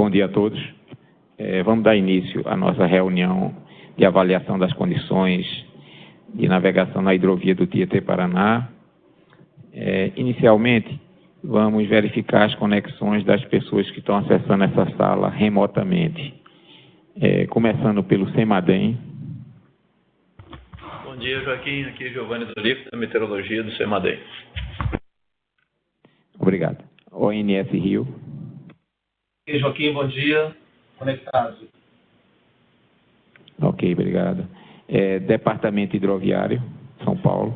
Bom dia a todos. Vamos dar início à nossa reunião de avaliação das condições de navegação na hidrovia do Tietê-Paraná. Inicialmente, vamos verificar as conexões das pessoas que estão acessando essa sala remotamente. Começando pelo CEMADEM. Bom dia, Joaquim. Aqui é Giovanni Dolifo, da Meteorologia do CEMADEM. Obrigado. ONS Rio. E Joaquim, bom dia. Conectado. Ok, obrigado. Departamento Hidroviário, São Paulo.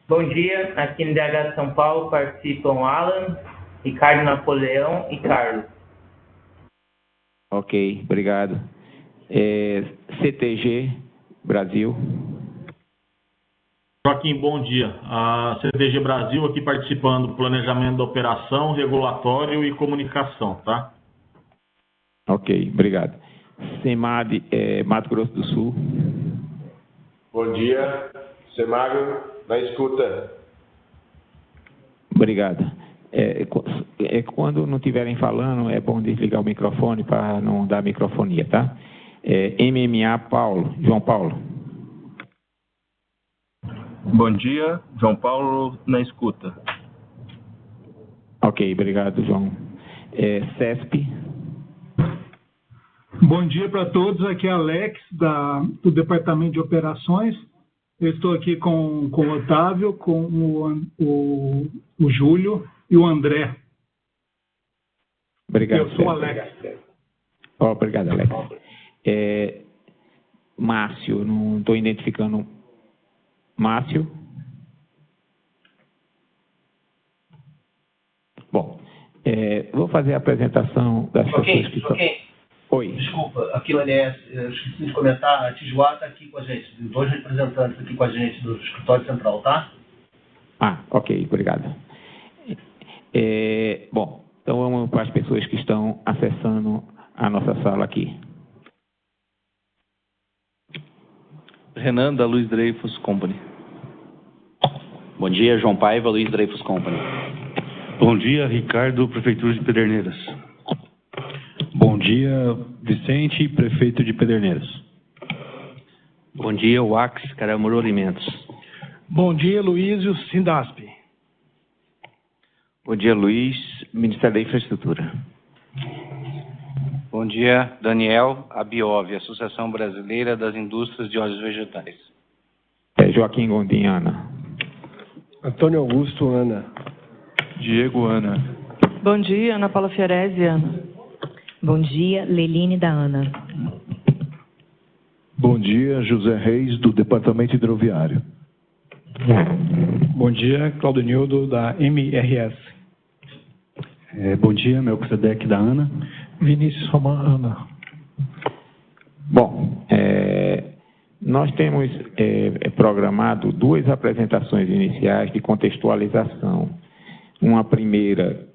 Bom dia. Aqui no DH São Paulo participam Alan, Ricardo Napoleão e Carlos. Ok, obrigado. CTG, Brasil. Joaquim, bom dia. A CTG Brasil aqui participando do planejamento da operação, regulatório e comunicação, tá? Ok, obrigado. CEMAD, Mato Grosso do Sul. Bom dia. CEMAG, na escuta. Obrigado. Quando não estiverem falando, é bom desligar o microfone para não dar microfonia, tá? MMA Paulo, João Paulo. Bom dia, João Paulo, na escuta. Ok, obrigado, João. CESP. Bom dia para todos, aqui é Alex, do Departamento de Operações. Eu estou aqui com o Otávio, com o Júlio e o André. Obrigado. Eu sou o Alex. Obrigado, Alex. Márcio, não estou identificando. Márcio? Bom, vou fazer a apresentação das pessoas que estão... Oi. Desculpa, aqui o ONS, eu esqueci de comentar, a Tijuá está aqui com a gente, dois representantes aqui com a gente do Escritório Central, tá? Ok, obrigado. Bom, então vamos para as pessoas que estão acessando a nossa sala aqui. Renan, da Luiz Dreyfus Company. Bom dia, João Paiva, Luiz Dreyfus Company. Bom dia, Ricardo, Prefeitura de Pederneiras. Bom dia, Vicente, Prefeito de Pederneiras. Bom dia, Wax, Caramuru Alimentos. Bom dia, Luísio, Sindasp. Bom dia, Luiz, Ministério da Infraestrutura. Bom dia, Daniel, Abiov, Associação Brasileira das Indústrias de Óleos Vegetais. Joaquim Gondim, Ana. Antônio Augusto, Ana. Diego, Ana. Bom dia, Ana Paula Fiorese, Ana. Bom dia, Leline da Ana. Bom dia, José Reis, do Departamento Hidroviário. Bom dia, Claudio Nildo, da MRS. Bom dia, Melquisedeque da Ana. Vinícius Roman, Ana. Bom, nós temos programado duas apresentações iniciais de contextualização. Uma primeira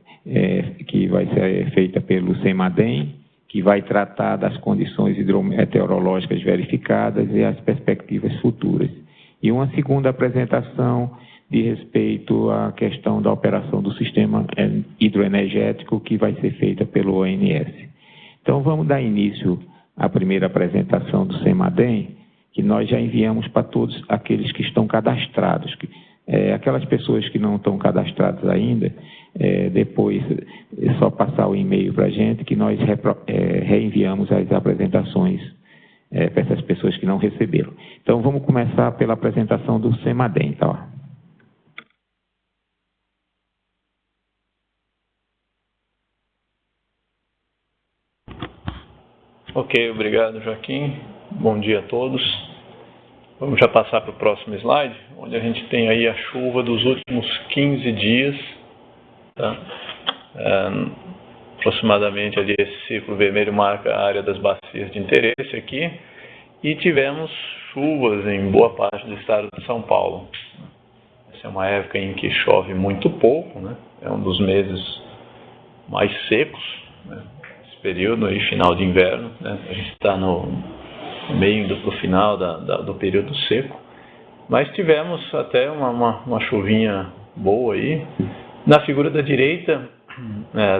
que vai ser feita pelo CEMADEM, que vai tratar das condições hidrometeorológicas verificadas e as perspectivas futuras. E uma segunda apresentação de respeito à questão da operação do sistema hidroenergético, que vai ser feita pelo ONS. Então, vamos dar início à primeira apresentação do CEMADEM, que nós já enviamos para todos aqueles que estão cadastrados. Aquelas pessoas que não estão cadastradas ainda, depois é só passar o e-mail para a gente, que nós reenviamos as apresentações para essas pessoas que não receberam. Então, vamos começar pela apresentação do CEMADEM, tá? Ok, obrigado, Joaquim. Bom dia a todos. Vamos já passar para o próximo slide, onde a gente tem aí a chuva dos últimos 15 dias. Tá? Aproximadamente ali esse círculo vermelho marca a área das bacias de interesse aqui. E tivemos chuvas em boa parte do estado de São Paulo. Essa é uma época em que chove muito pouco, né? É um dos meses mais secos, né? Período aí, final de inverno, né? A gente está no meio indo para o final do período seco, mas tivemos até uma chuvinha boa aí. Na figura da direita,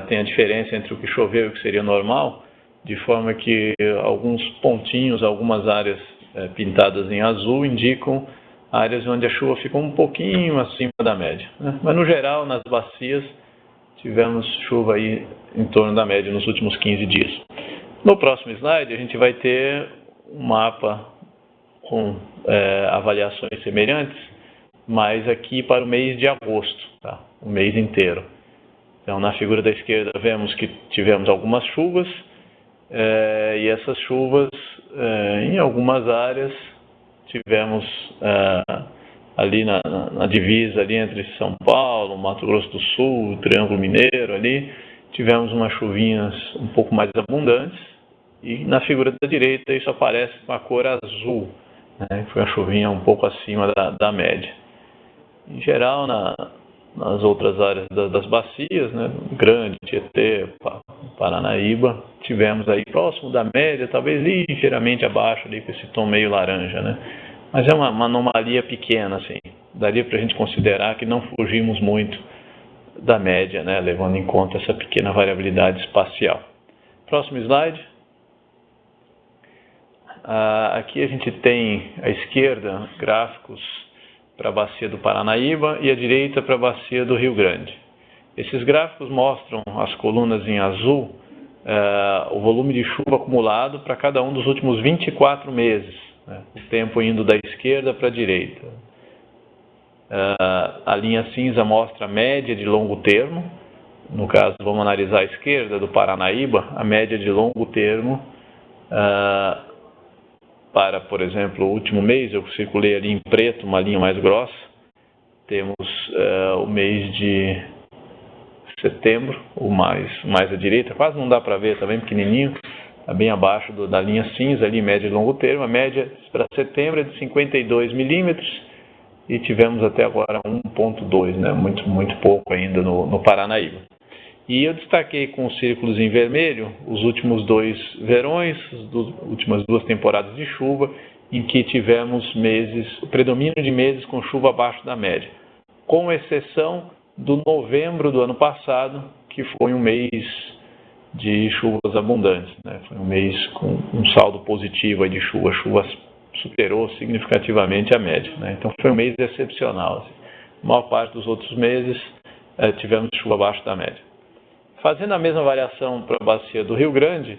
tem a diferença entre o que choveu e o que seria normal, de forma que alguns pontinhos, algumas áreas pintadas em azul indicam áreas onde a chuva ficou um pouquinho acima da média, né? Mas no geral, nas bacias, tivemos chuva aí em torno da média nos últimos 15 dias. No próximo slide, a gente vai ter um mapa com avaliações semelhantes, mas aqui para o mês de agosto, tá? O mês inteiro. Então, na figura da esquerda, vemos que tivemos algumas chuvas, e essas chuvas, em algumas áreas, tivemos ali na divisa ali entre São Paulo, Mato Grosso do Sul, Triângulo Mineiro ali, tivemos umas chuvinhas um pouco mais abundantes, e na figura da direita isso aparece com a cor azul, né? Foi uma chuvinha um pouco acima da média. Em geral, nas outras áreas das bacias, né, Grande, Tietê, Paranaíba, tivemos aí próximo da média, talvez ligeiramente abaixo ali com esse tom meio laranja, né? Mas é uma anomalia pequena, assim. Daria para a gente considerar que não fugimos muito da média, né, levando em conta essa pequena variabilidade espacial. Próximo slide. Aqui a gente tem à esquerda gráficos para a bacia do Paranaíba e à direita para a bacia do Rio Grande. Esses gráficos mostram as colunas em azul, o volume de chuva acumulado para cada um dos últimos 24 meses, né? O tempo indo da esquerda para a direita. A linha cinza mostra a média de longo termo. No caso, vamos analisar a esquerda do Paranaíba, a média de longo termo para, por exemplo, o último mês, eu circulei ali em preto, uma linha mais grossa. Temos o mês de setembro, o mais à direita, quase não dá para ver, está bem pequenininho, está bem abaixo da linha cinza, ali média de longo termo. A média para setembro é de 52 milímetros e tivemos até agora 1,2, né? Muito pouco ainda no Paranaíba. E eu destaquei com os círculos em vermelho os últimos 2 verões, as últimas 2 temporadas de chuva, em que tivemos o predomínio de meses com chuva abaixo da média, com exceção do novembro do ano passado, que foi um mês de chuvas abundantes, né? Foi um mês com um saldo positivo aí de chuva, a chuva superou significativamente a média, né? Então foi um mês excepcional, assim. A maior parte dos outros meses tivemos chuva abaixo da média. Fazendo a mesma variação para a bacia do Rio Grande,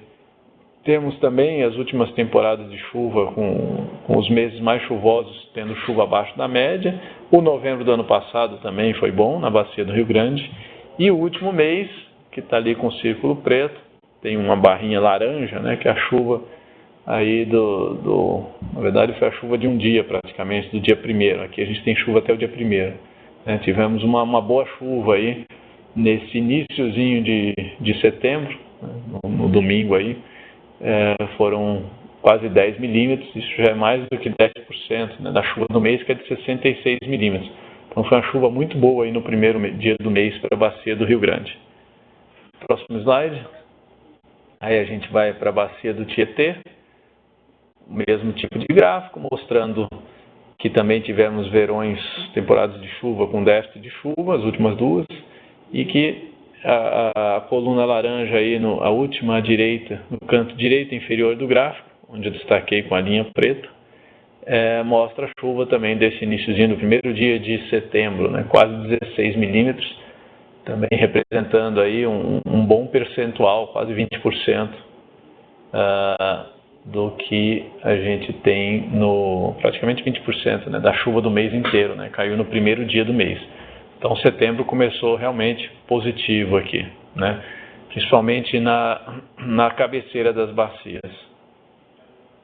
temos também as últimas temporadas de chuva com os meses mais chuvosos tendo chuva abaixo da média. O novembro do ano passado também foi bom na bacia do Rio Grande. E o último mês, que está ali com o círculo preto, tem uma barrinha laranja, né, que é a chuva aí na verdade foi a chuva de um dia praticamente, do dia 1º. Aqui a gente tem chuva até o dia 1º. Né? Tivemos uma boa chuva aí nesse iniciozinho de setembro, né, no domingo aí, foram quase 10 milímetros, isso já é mais do que 10%, né, da chuva do mês, que é de 66 milímetros. Então foi uma chuva muito boa aí no primeiro dia do mês para a bacia do Rio Grande. Próximo slide. Aí a gente vai para a bacia do Tietê, o mesmo tipo de gráfico, mostrando que também tivemos verões, temporadas de chuva com déficit de chuva, as últimas 2, e que a coluna laranja aí, a última à direita, no canto direito inferior do gráfico, onde eu destaquei com a linha preta, mostra a chuva também desse iniciozinho do primeiro dia de setembro, né, quase 16 milímetros, também representando aí um bom percentual, quase 20%, do que a gente tem praticamente 20%, né, da chuva do mês inteiro, né, caiu no primeiro dia do mês. Então, setembro começou realmente positivo aqui, né? Principalmente na cabeceira das bacias,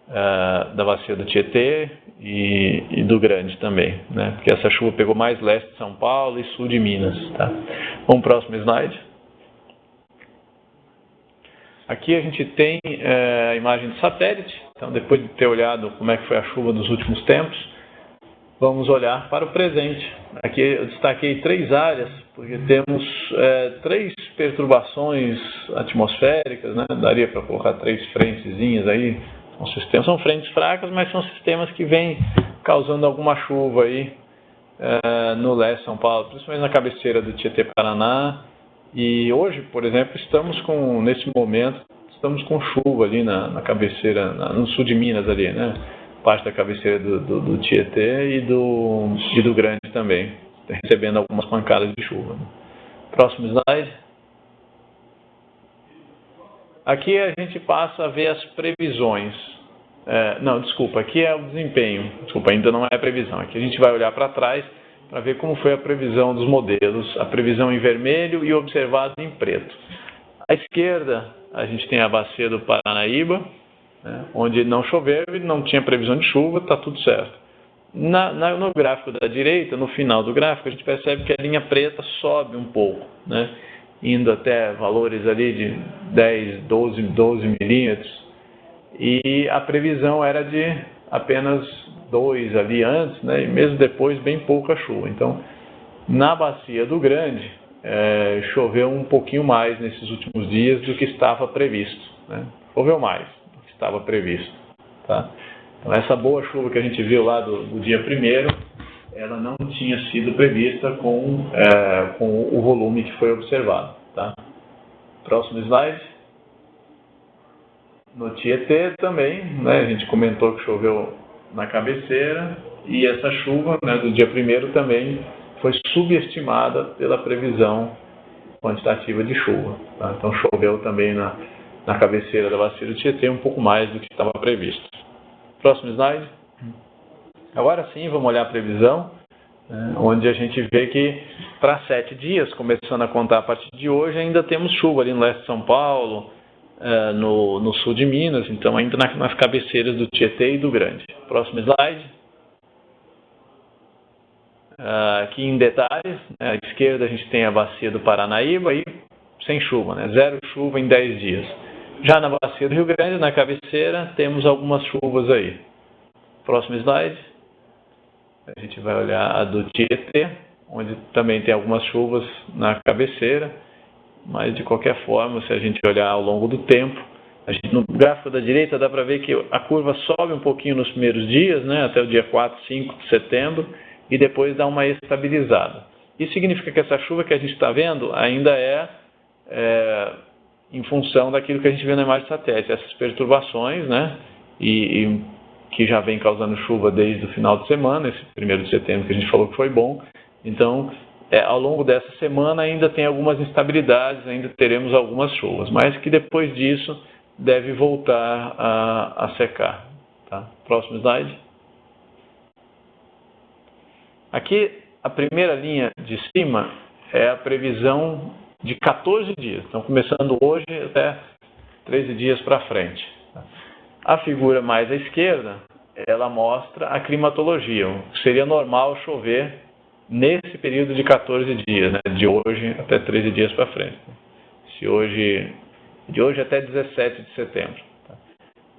da bacia do Tietê e do Grande também, né? Porque essa chuva pegou mais leste de São Paulo e sul de Minas, tá? Vamos para o próximo slide. Aqui a gente tem a imagem de satélite. Então, depois de ter olhado como é que foi a chuva dos últimos tempos, vamos olhar para o presente. Aqui eu destaquei 3 áreas, porque temos 3 perturbações atmosféricas, né? Daria para colocar 3 frentezinhas aí. São frentes fracas, mas são sistemas que vêm causando alguma chuva aí no leste de São Paulo, principalmente na cabeceira do Tietê-Paraná E hoje, por exemplo, nesse momento, estamos com chuva ali na cabeceira, no sul de Minas ali, né? Parte da cabeceira do Tietê e do Grande também, recebendo algumas pancadas de chuva. Né? Próximo slide. Aqui a gente passa a ver as previsões. Aqui é o desempenho. Desculpa, ainda não é a previsão. Aqui a gente vai olhar para trás para ver como foi a previsão dos modelos, a previsão em vermelho e observado em preto. À esquerda, a gente tem a bacia do Paranaíba, né, onde não choveu e não tinha previsão de chuva, está tudo certo. No gráfico da direita, no final do gráfico, a gente percebe que a linha preta sobe um pouco, né, indo até valores ali de 10, 12 milímetros, e a previsão era de apenas 2 ali antes, né, e mesmo depois bem pouca chuva. Então, na bacia do Grande, choveu um pouquinho mais nesses últimos dias do que estava previsto, né? Choveu mais do que estava previsto, tá? Então, essa boa chuva que a gente viu lá do dia 1º, ela não tinha sido prevista com o volume que foi observado, tá? Próximo slide. No Tietê também, né, a gente comentou que choveu na cabeceira e essa chuva, né, do dia 1º também foi subestimada pela previsão quantitativa de chuva. Tá? Então choveu também na cabeceira da bacia do Tietê um pouco mais do que estava previsto. Próximo slide. Agora sim, vamos olhar a previsão, onde a gente vê que para 7 dias, começando a contar a partir de hoje, ainda temos chuva ali no leste de São Paulo, no sul de Minas, então ainda nas cabeceiras do Tietê e do Grande. Próximo slide. Aqui em detalhes, à esquerda a gente tem a bacia do Paranaíba e sem chuva, né? 0 chuva em 10 dias. Já na bacia do Rio Grande, na cabeceira, temos algumas chuvas aí. Próximo slide. A gente vai olhar a do Tietê, onde também tem algumas chuvas na cabeceira, mas de qualquer forma, se a gente olhar ao longo do tempo, no gráfico da direita dá para ver que a curva sobe um pouquinho nos primeiros dias, né? Até o dia 4, 5 de setembro, e depois dá uma estabilizada. Isso significa que essa chuva que a gente está vendo ainda é em função daquilo que a gente vê na imagem de satélite, essas perturbações, né, e que já vem causando chuva desde o final de semana, esse 1º de setembro que a gente falou que foi bom. Então, ao longo dessa semana ainda tem algumas instabilidades, ainda teremos algumas chuvas, mas que depois disso deve voltar a secar. Tá? Próximo slide. Aqui, a primeira linha de cima é a previsão de 14 dias. Então, começando hoje até 13 dias para frente. A figura mais à esquerda, ela mostra a climatologia. Seria normal chover nesse período de 14 dias, né? De hoje até 13 dias para frente. De hoje até 17 de setembro.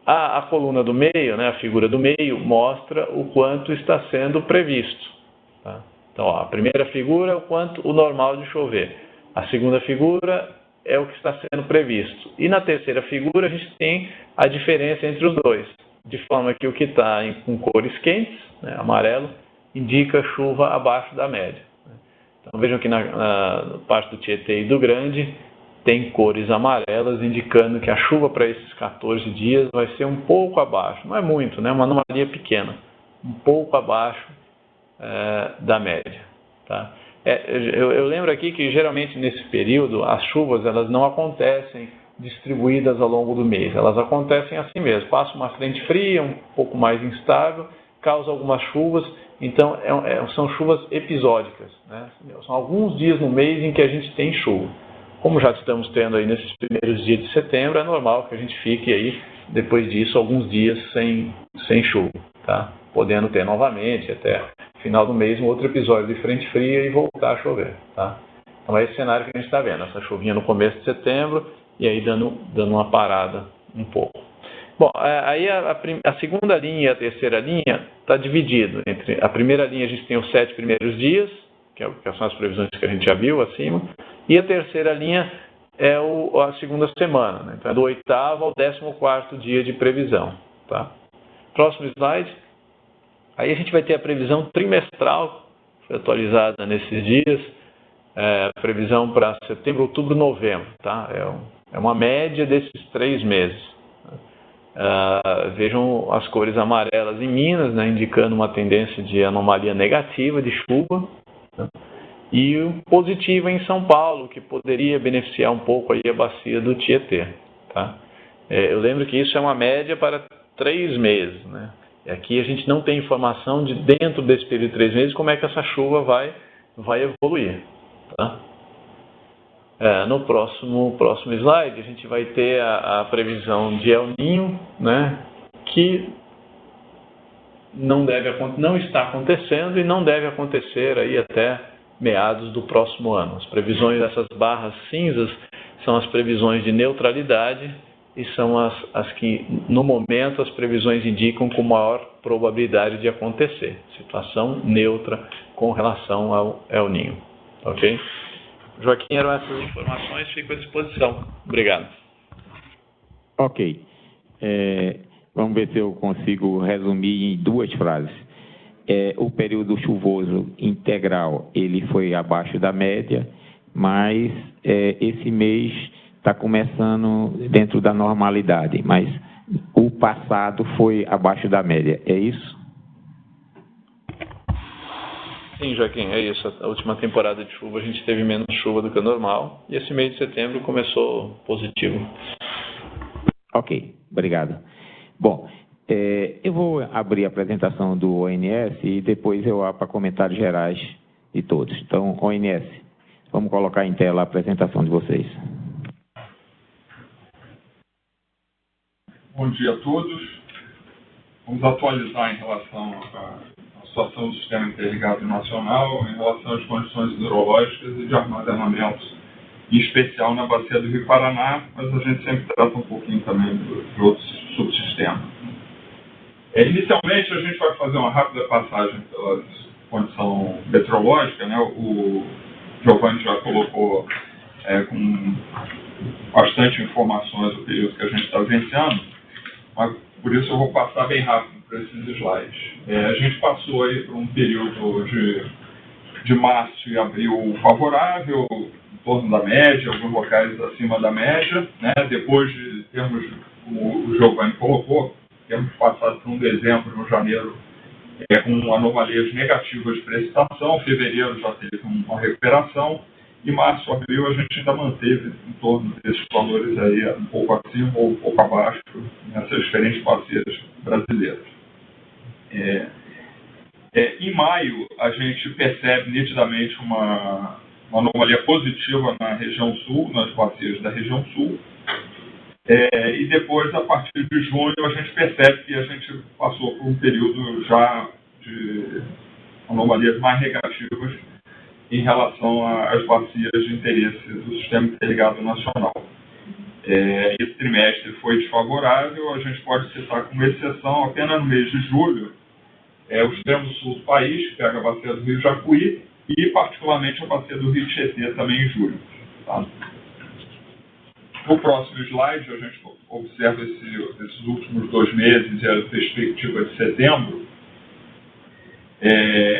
A coluna do meio, né, a figura do meio, mostra o quanto está sendo previsto. Tá? Então, a primeira figura é o normal de chover. A segunda figura é o que está sendo previsto. E na terceira figura a gente tem a diferença entre os dois. De forma que o que está com cores quentes, né, amarelo, indica chuva abaixo da média. Então vejam que na parte do Tietê e do Grande tem cores amarelas indicando que a chuva para esses 14 dias vai ser um pouco abaixo. Não é muito, né, uma anomalia pequena. Um pouco abaixo da média. Tá? Eu lembro aqui que geralmente nesse período as chuvas elas não acontecem distribuídas ao longo do mês, elas acontecem assim mesmo, passa uma frente fria, um pouco mais instável, causa algumas chuvas, então são chuvas episódicas, né? São alguns dias no mês em que a gente tem chuva. Como já estamos tendo aí nesses primeiros dias de setembro, é normal que a gente fique aí, depois disso, alguns dias sem chuva, tá? Podendo ter novamente até final do mês um outro episódio de frente fria e voltar a chover, tá? Então é esse cenário que a gente está vendo, essa chuvinha no começo de setembro e aí dando uma parada um pouco. Bom, aí a segunda linha e a terceira linha está dividido entre a primeira linha a gente tem os 7 primeiros dias, que são as previsões que a gente já viu acima, e a terceira linha é a segunda semana, né? Então é do 8º ao 14º dia de previsão, tá? Próximo slide. Aí a gente vai ter a previsão trimestral, foi atualizada nesses dias, previsão para setembro, outubro, novembro, tá? É uma média desses 3 meses. Vejam as cores amarelas em Minas, né, indicando uma tendência de anomalia negativa de chuva, né, e positiva em São Paulo, que poderia beneficiar um pouco aí a bacia do Tietê. Tá? Eu lembro que isso é uma média para 3 meses. Né? E aqui a gente não tem informação de dentro desse período de 3 meses como é que essa chuva vai evoluir. Tá? No próximo slide, a gente vai ter a previsão de El Niño, né, que não está acontecendo e não deve acontecer aí até meados do próximo ano. As previsões dessas barras cinzas são as previsões de neutralidade e são as que, no momento, as previsões indicam com maior probabilidade de acontecer. Situação neutra com relação ao El Niño. Ok? Joaquim, eram essas informações, fico à disposição. Obrigado. Ok. Vamos ver se eu consigo resumir em 2 frases. O período chuvoso integral, ele foi abaixo da média, mas esse mês está começando dentro da normalidade, mas o passado foi abaixo da média. É isso? Sim, Joaquim, é isso. A última temporada de chuva a gente teve menos chuva do que o normal e esse mês de setembro começou positivo. Ok, obrigado. Bom, eu vou abrir a apresentação do ONS e depois eu abro para comentários gerais de todos. Então, ONS, vamos colocar em tela a apresentação de vocês. Bom dia a todos. Vamos atualizar em relação à situação do Sistema Interligado Nacional, em relação às condições hidrológicas e de armazenamento, em especial na bacia do Rio Paraná, mas a gente sempre trata um pouquinho também de outros subsistemas. Inicialmente, a gente vai fazer uma rápida passagem pela condição meteorológica, né? O Giovanni já colocou com bastante informações o período que a gente está vivenciando, mas por isso eu vou passar bem rápido por esses slides. A gente passou aí por um período de março e abril favorável, em torno da média, alguns locais acima da média, né? Depois de termos, como o Giovanni colocou, temos passado por um dezembro e um janeiro com anomalias negativas de precipitação, fevereiro já teve uma recuperação, e março, abril a gente ainda manteve em torno desses valores aí, um pouco acima ou um pouco abaixo, nessas diferentes bacias brasileiras. Em maio, a gente percebe nitidamente uma anomalia positiva na região sul, nas bacias da região sul, e depois, a partir de junho, a gente percebe que a gente passou por um período já de anomalias mais negativas em relação às bacias de interesse do Sistema Interligado Nacional. Esse trimestre foi desfavorável, a gente pode citar como exceção, apenas no mês de julho, o extremo sul do país, que pega a bacia do Rio Jacuí, e particularmente a bacia do Rio Tietê também em julho. Tá? No próximo slide, a gente observa esses últimos 2 meses e a perspectiva de setembro.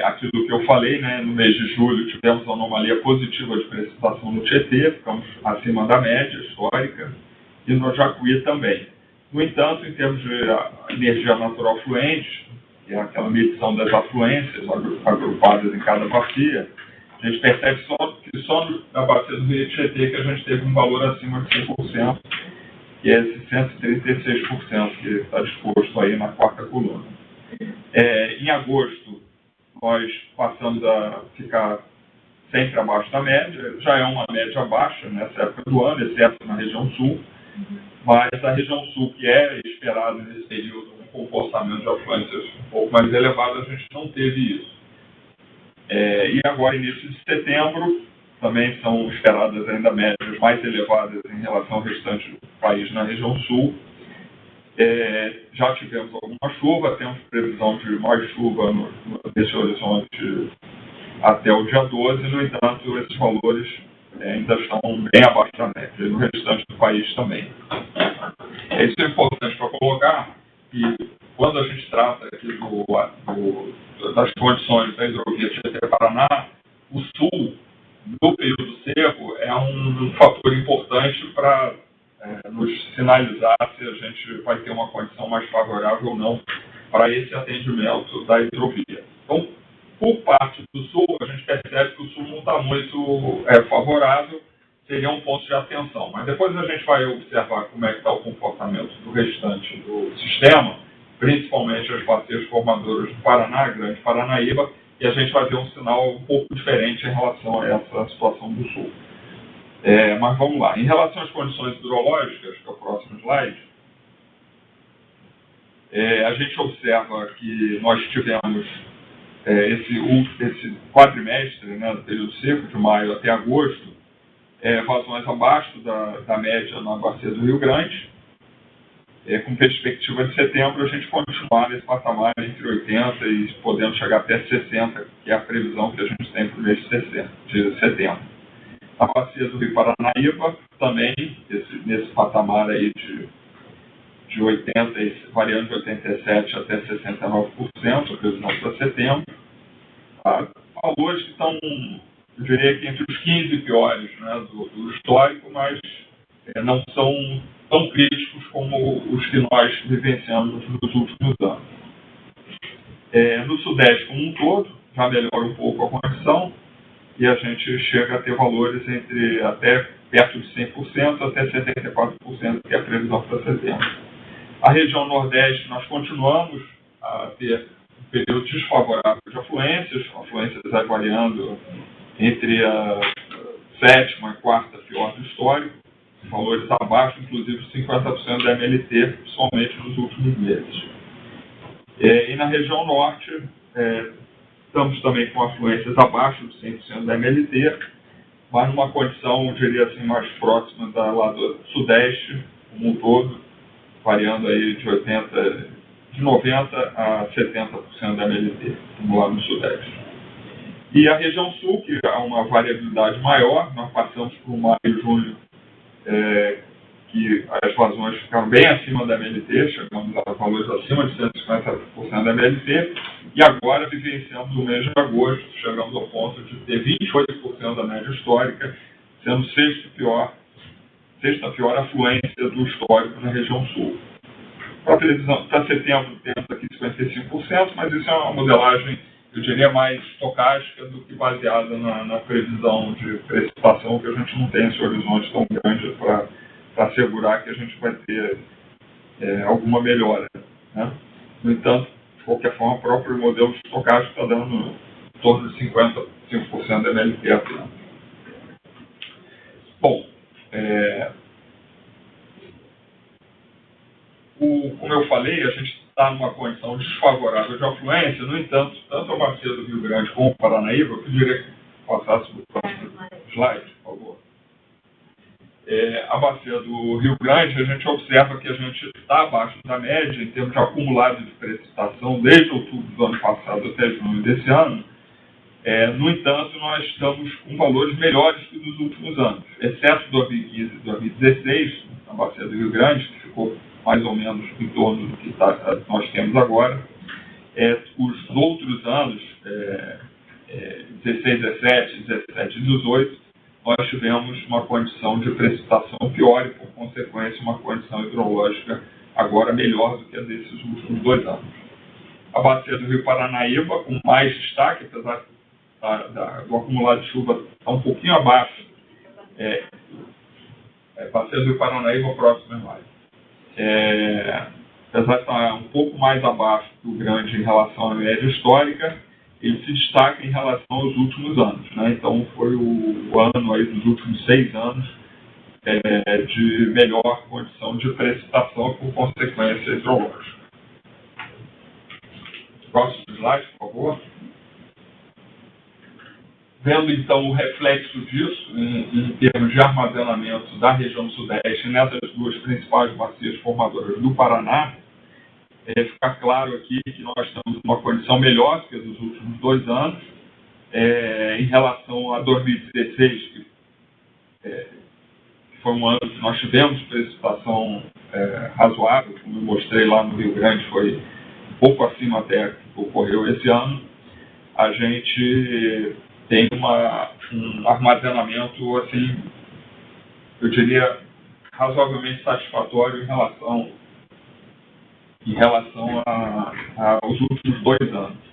Aquilo que eu falei, né, no mês de julho tivemos uma anomalia positiva de precipitação no Tietê, ficamos acima da média histórica, e no Jacuí também. No entanto, em termos de energia natural fluente, que é aquela medição das afluências agrupadas em cada bacia, a gente percebe que só na bacia do Rio Tietê que a gente teve um valor acima de 100%, que é esse 136% que está disposto aí na 4ª coluna. Em agosto, nós passamos a ficar sempre abaixo da média, já é uma média baixa nessa época do ano, exceto na região sul, mas na região sul, que é esperado nesse período um comportamento de afluências um pouco mais elevado, a gente não teve isso. E agora, início de setembro, também são esperadas ainda médias mais elevadas em relação ao restante do país na região sul. Já tivemos alguma chuva, temos previsão de mais chuva nesse horizonte até o dia 12, no entanto, esses valores ainda estão bem abaixo da média, e no restante do país também. Isso é importante para colocar, que quando a gente trata aqui das condições da hidrovia Tietê-Paraná, o sul do período seco é um fator importante para nos sinalizar se a gente vai ter uma condição mais favorável ou não para esse atendimento da hidrovia. Então, por parte do Sul, a gente percebe que o Sul não está muito favorável, seria um ponto de atenção. Mas depois a gente vai observar como é que está o comportamento do restante do sistema, principalmente as bacias formadoras do Paraná, Grande Paranaíba, e a gente vai ver um sinal um pouco diferente em relação a essa situação do Sul. Mas vamos lá. Em relação às condições hidrológicas, que é o próximo slide, a gente observa que nós tivemos esse quadrimestre, né, do período seco, de maio até agosto, vazões abaixo da média na bacia do Rio Grande, com perspectiva de setembro a gente continuar nesse patamar entre 80 e podendo chegar até 60, que é a previsão que a gente tem para o mês de setembro. A bacia do Rio Paranaíba também, nesse patamar aí de 80, variando de 87 até 69%, a previsão para setembro. Valores que estão, eu diria que entre os 15 piores, né, do histórico, mas não são tão críticos como os que nós vivenciamos nos últimos anos. No Sudeste como um todo, já melhora um pouco a condição e a gente chega a ter valores entre até perto de 100% até 74%, que é a previsão para setembro. A região Nordeste, nós continuamos a ter um período desfavorável de afluências vai variando entre a sétima e quarta pior do histórico, valores abaixo, inclusive, de 50% da MLT, principalmente nos últimos meses. E na região Norte, estamos também com afluências abaixo de 100% da MLT, mas numa condição, eu diria assim, mais próxima lá do Sudeste, como um todo, variando aí de 90% a 70% da MLT, como lá no Sudeste. E a região Sul, que há uma variabilidade maior, nós passamos por maio e junho, que as vazões ficaram bem acima da MLT, chegamos a valores acima de 150% da MLT, e agora vivenciamos o mês de agosto, chegamos ao ponto de ter 28% da média histórica, sendo sexta pior afluência do histórico na região Sul. Para setembro temos aqui 55%, mas isso é uma modelagem, eu diria, mais estocástica do que baseada na previsão de precipitação, que a gente não tem esse horizonte tão grande para assegurar que a gente vai ter alguma melhora, né? No entanto, de qualquer forma, o próprio modelo estocástico está dando em torno de 55% da MLT apenas. Bom, como eu falei, a gente está numa condição desfavorável de afluência, no entanto, tanto a bacia do Rio Grande como o Paranaíba, eu pediria que passasse para o próximo slide, por favor. A bacia do Rio Grande, a gente observa que a gente está abaixo da média em termos de acumulado de precipitação desde outubro do ano passado até junho desse ano. No entanto, nós estamos com valores melhores que nos últimos anos, exceto 2015 e 2016, na bacia do Rio Grande, que ficou mais ou menos em torno do que nós temos agora. Os outros anos, 16, 17, 17 e 18, nós tivemos uma condição de precipitação pior e, por consequência, uma condição hidrológica agora melhor do que a desses últimos 2 anos. A bacia do Rio Paranaíba, com mais destaque, apesar do acumulado de chuva está um pouquinho abaixo. Bacia do Rio Paranaíba, próximo mais. Apesar de estar um pouco mais abaixo do Grande em relação à média histórica, ele se destaca em relação aos últimos anos, né? Então, foi o ano aí dos últimos 6 anos de melhor condição de precipitação por consequência hidrológica. Próximo slide, por favor. Vendo, então, o reflexo disso em termos de armazenamento da região Sudeste nessas 2 principais bacias formadoras do Paraná, fica claro aqui que nós estamos numa condição melhor do que a dos últimos 2 anos. Em relação a 2016, que foi um ano que nós tivemos precipitação razoável, como eu mostrei lá no Rio Grande, foi um pouco acima até do que ocorreu esse ano. A gente tem um armazenamento, assim, eu diria, razoavelmente satisfatório em relação aos últimos 2 anos.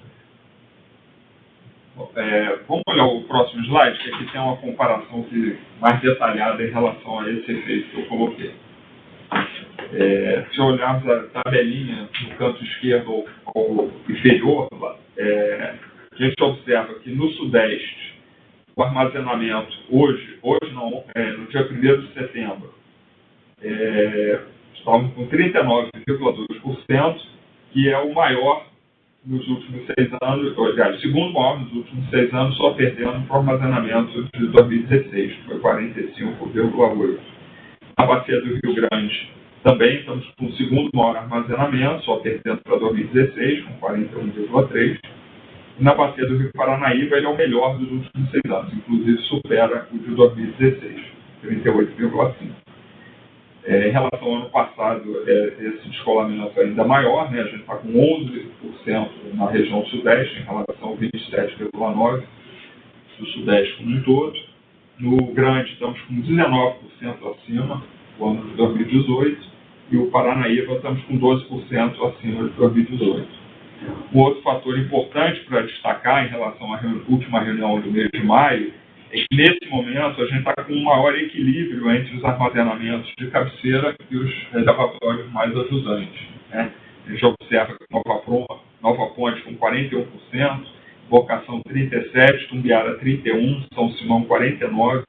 Vamos olhar o próximo slide, que aqui tem uma comparação mais detalhada em relação a esse efeito que eu coloquei. Se olharmos a tabelinha no canto esquerdo ou inferior, a gente observa que no Sudeste, o armazenamento hoje não, no dia 1º de setembro, estamos com 39,2%, que é o maior nos últimos 6 anos, aliás, o segundo maior nos últimos 6 anos, só perdendo para o armazenamento de 2016, que foi 45,8%. Na bacia do Rio Grande, também estamos com o segundo maior armazenamento, só perdendo para 2016, com 41,3%. E na bacia do Rio Paranaíba, ele é o melhor dos últimos 6 anos, inclusive supera o de 2016, 38,5%. Em relação ao ano passado, esse descolamento é ainda maior, né? A gente está com 11% na região Sudeste, em relação ao 27,9% do Sudeste como um todo. No Grande, estamos com 19% acima do ano de 2018, e o Paranaíba estamos com 12% acima de 2018. Um outro fator importante para destacar em relação à última reunião do mês de maio é que, nesse momento, a gente está com um maior equilíbrio entre os armazenamentos de cabeceira e os reservatórios mais ajudantes, né? A gente observa que Nova Ponte com 41%, Vocação 37%, Tumbiara 31%, São Simão 49%,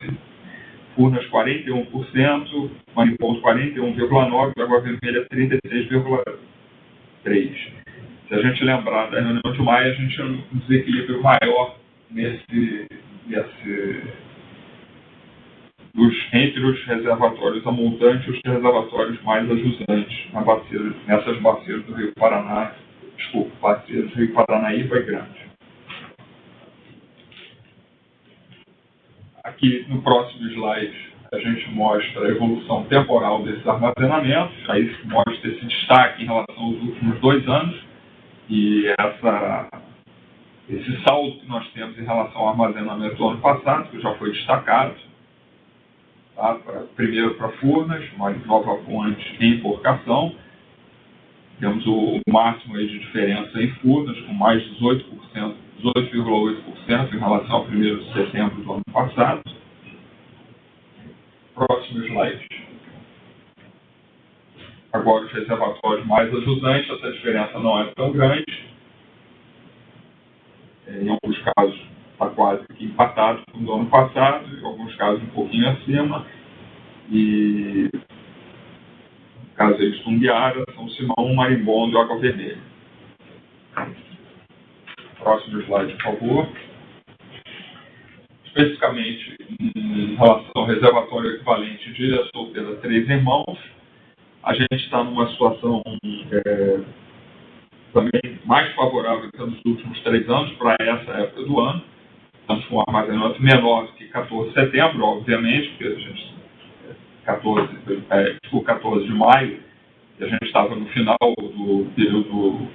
Furnas 41%, Mariponto 41,9% e Água Vermelha 36,3%. Se a gente lembrar da reunião de maio, a gente tem um desequilíbrio maior entre os reservatórios amontantes e os reservatórios mais ajudantes nessas bacias do Rio Paraná, bacias do Rio Paranaíba e Grande. Aqui no próximo slide a gente mostra a evolução temporal desses armazenamentos, aí mostra esse destaque em relação aos últimos 2 anos e esse saldo que nós temos em relação ao armazenamento do ano passado, que já foi destacado, tá? Primeiro para Furnas, mais Nova Ponte e Emporcação. Temos o máximo aí de diferença em Furnas, com mais 18,8% em relação ao 1º de setembro do ano passado. Próximo slide. Agora os reservatórios mais ajudantes, essa diferença não é tão grande. Em alguns casos está quase que empatado com o do ano passado, em alguns casos um pouquinho acima. E no caso aí de Tumbiara, São Simão, Marimbondo e Água Vermelha. Próximo slide, por favor. Especificamente em relação ao reservatório equivalente de Ilha Solteira Três Irmãos, a gente está numa situação também mais favorável que nos últimos 3 anos para essa época do ano. Estamos com um armazenamento menor que 14 de setembro, obviamente, porque a gente 14 de maio, e a gente estava no final do período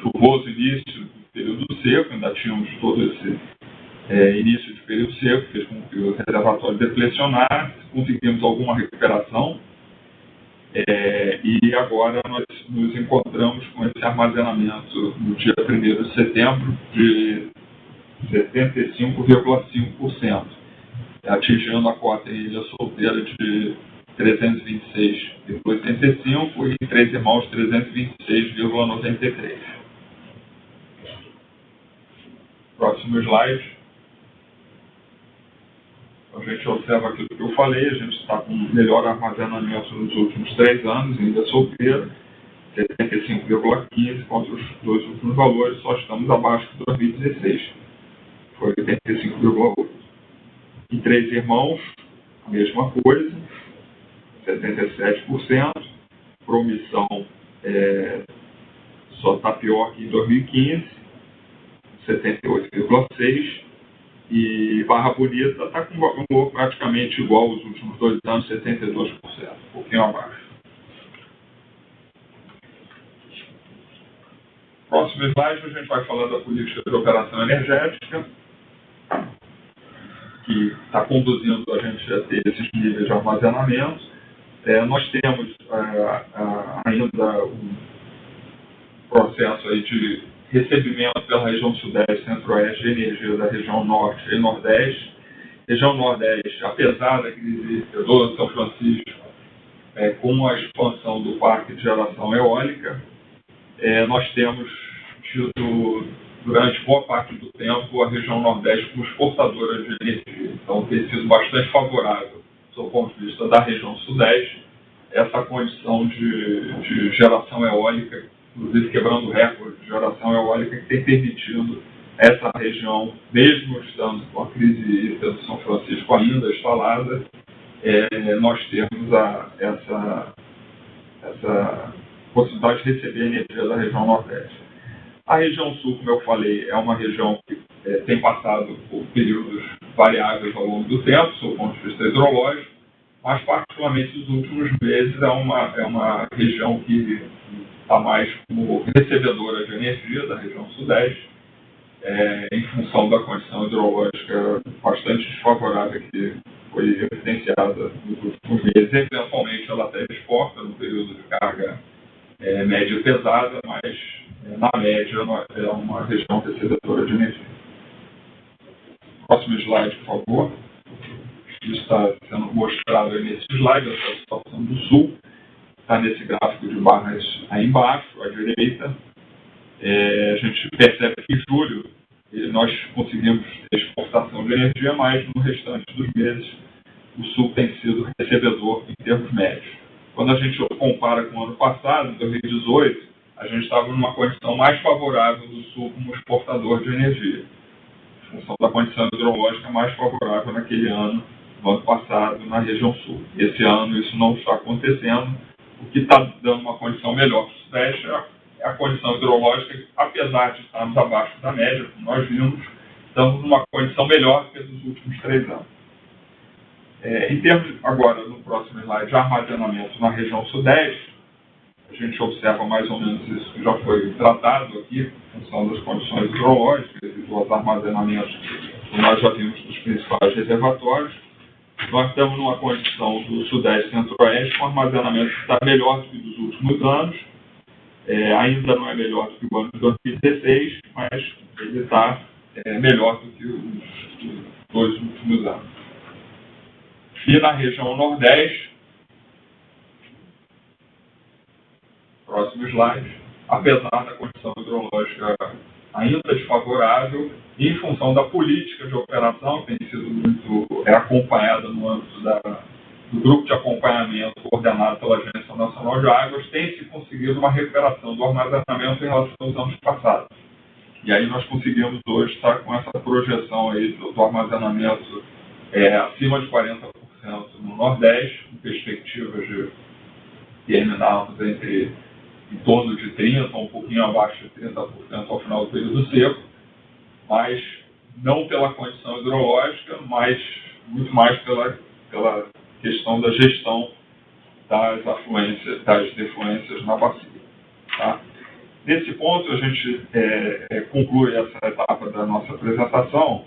chuvoso, início do período seco, ainda tínhamos todo esse início de período seco, fez com que o reservatório deflecionasse, conseguimos alguma recuperação. E agora nós nos encontramos com esse armazenamento no dia 1º de setembro de 75,5%, atingindo a cota em Ilha Solteira de 326,85% e Três Irmãos 326,93%. Próximo slide. A gente observa aquilo que eu falei, a gente está com melhor armazenamento nos últimos 3 anos, ainda solteira, 75,15%, contra os 2 últimos valores, só estamos abaixo de 2016, foi 85,8%. Em Três Irmãos, a mesma coisa, 77%, Promissão só está pior que em 2015, 78,6%, e Barra Bonita está com um valor praticamente igual aos últimos 2 anos, 72%, um pouquinho abaixo. Próximo slide, a gente vai falar da política de operação energética. que está conduzindo a gente a ter esses níveis de armazenamento. Nós temos ainda um processo aí de recebimento pela região Sudeste, Centro-Oeste de energia da região Norte e Nordeste. Região Nordeste, apesar da crise do São Francisco, com a expansão do parque de geração eólica, nós temos tido, durante boa parte do tempo, a região Nordeste como exportadora de energia. Então, tem sido bastante favorável, do ponto de vista da região Sudeste, essa condição de geração eólica, inclusive quebrando recorde de geração eólica, que tem permitido essa região, mesmo estando com a crise hídrica do São Francisco ainda instalada, nós temos essa possibilidade de receber energia da região Nordeste. A região Sul, como eu falei, é uma região que tem passado por períodos variáveis ao longo do tempo, do ponto de vista hidrológico, mas particularmente nos últimos meses é uma região que está mais como recebedora de energia da região Sudeste, em função da condição hidrológica bastante desfavorável que foi evidenciada nos últimos meses. Eventualmente ela até exporta no período de carga média e pesada, mas na média é uma região recebedora de energia. Próximo slide, por favor. Isso está sendo mostrado aí nesse slide, essa situação do Sul. Está nesse gráfico de barras aí embaixo, à direita. A gente percebe que em julho nós conseguimos exportação de energia, mas no restante dos meses o Sul tem sido recebedor em termos médios. Quando a gente compara com o ano passado, em 2018, a gente estava numa condição mais favorável do Sul como exportador de energia, em função da condição hidrológica mais favorável naquele ano, no ano passado, na região Sul. Esse ano isso não está acontecendo. O que está dando uma condição melhor para o Sudeste é a condição hidrológica, que, apesar de estarmos abaixo da média, como nós vimos, estamos numa condição melhor do que nos últimos 3 anos. Em termos, agora, no próximo slide, de armazenamento na região Sudeste, a gente observa mais ou menos isso que já foi tratado aqui, em função das condições hidrológicas e dos armazenamentos que nós já vimos dos principais reservatórios. Nós estamos numa condição do Sudeste e Centro-Oeste com armazenamento que está melhor do que dos últimos anos. Ainda não é melhor do que o ano de 2016, mas ele está melhor do que os 2 últimos anos. E na região Nordeste, próximo slide, apesar da condição hidrológica ainda desfavorável, em função da política de operação, que tem sido muito acompanhada no âmbito do grupo de acompanhamento coordenado pela Agência Nacional de Águas, tem se conseguido uma recuperação do armazenamento em relação aos anos passados. E aí nós conseguimos hoje estar com essa projeção aí do armazenamento acima de 40% no Nordeste, com perspectivas de terminarmos em torno de 30%, um pouquinho abaixo de 30% ao final do período seco, mas não pela condição hidrológica, mas muito mais pela questão da gestão das afluências, das defluências na bacia. Tá? Nesse ponto, a gente conclui essa etapa da nossa apresentação.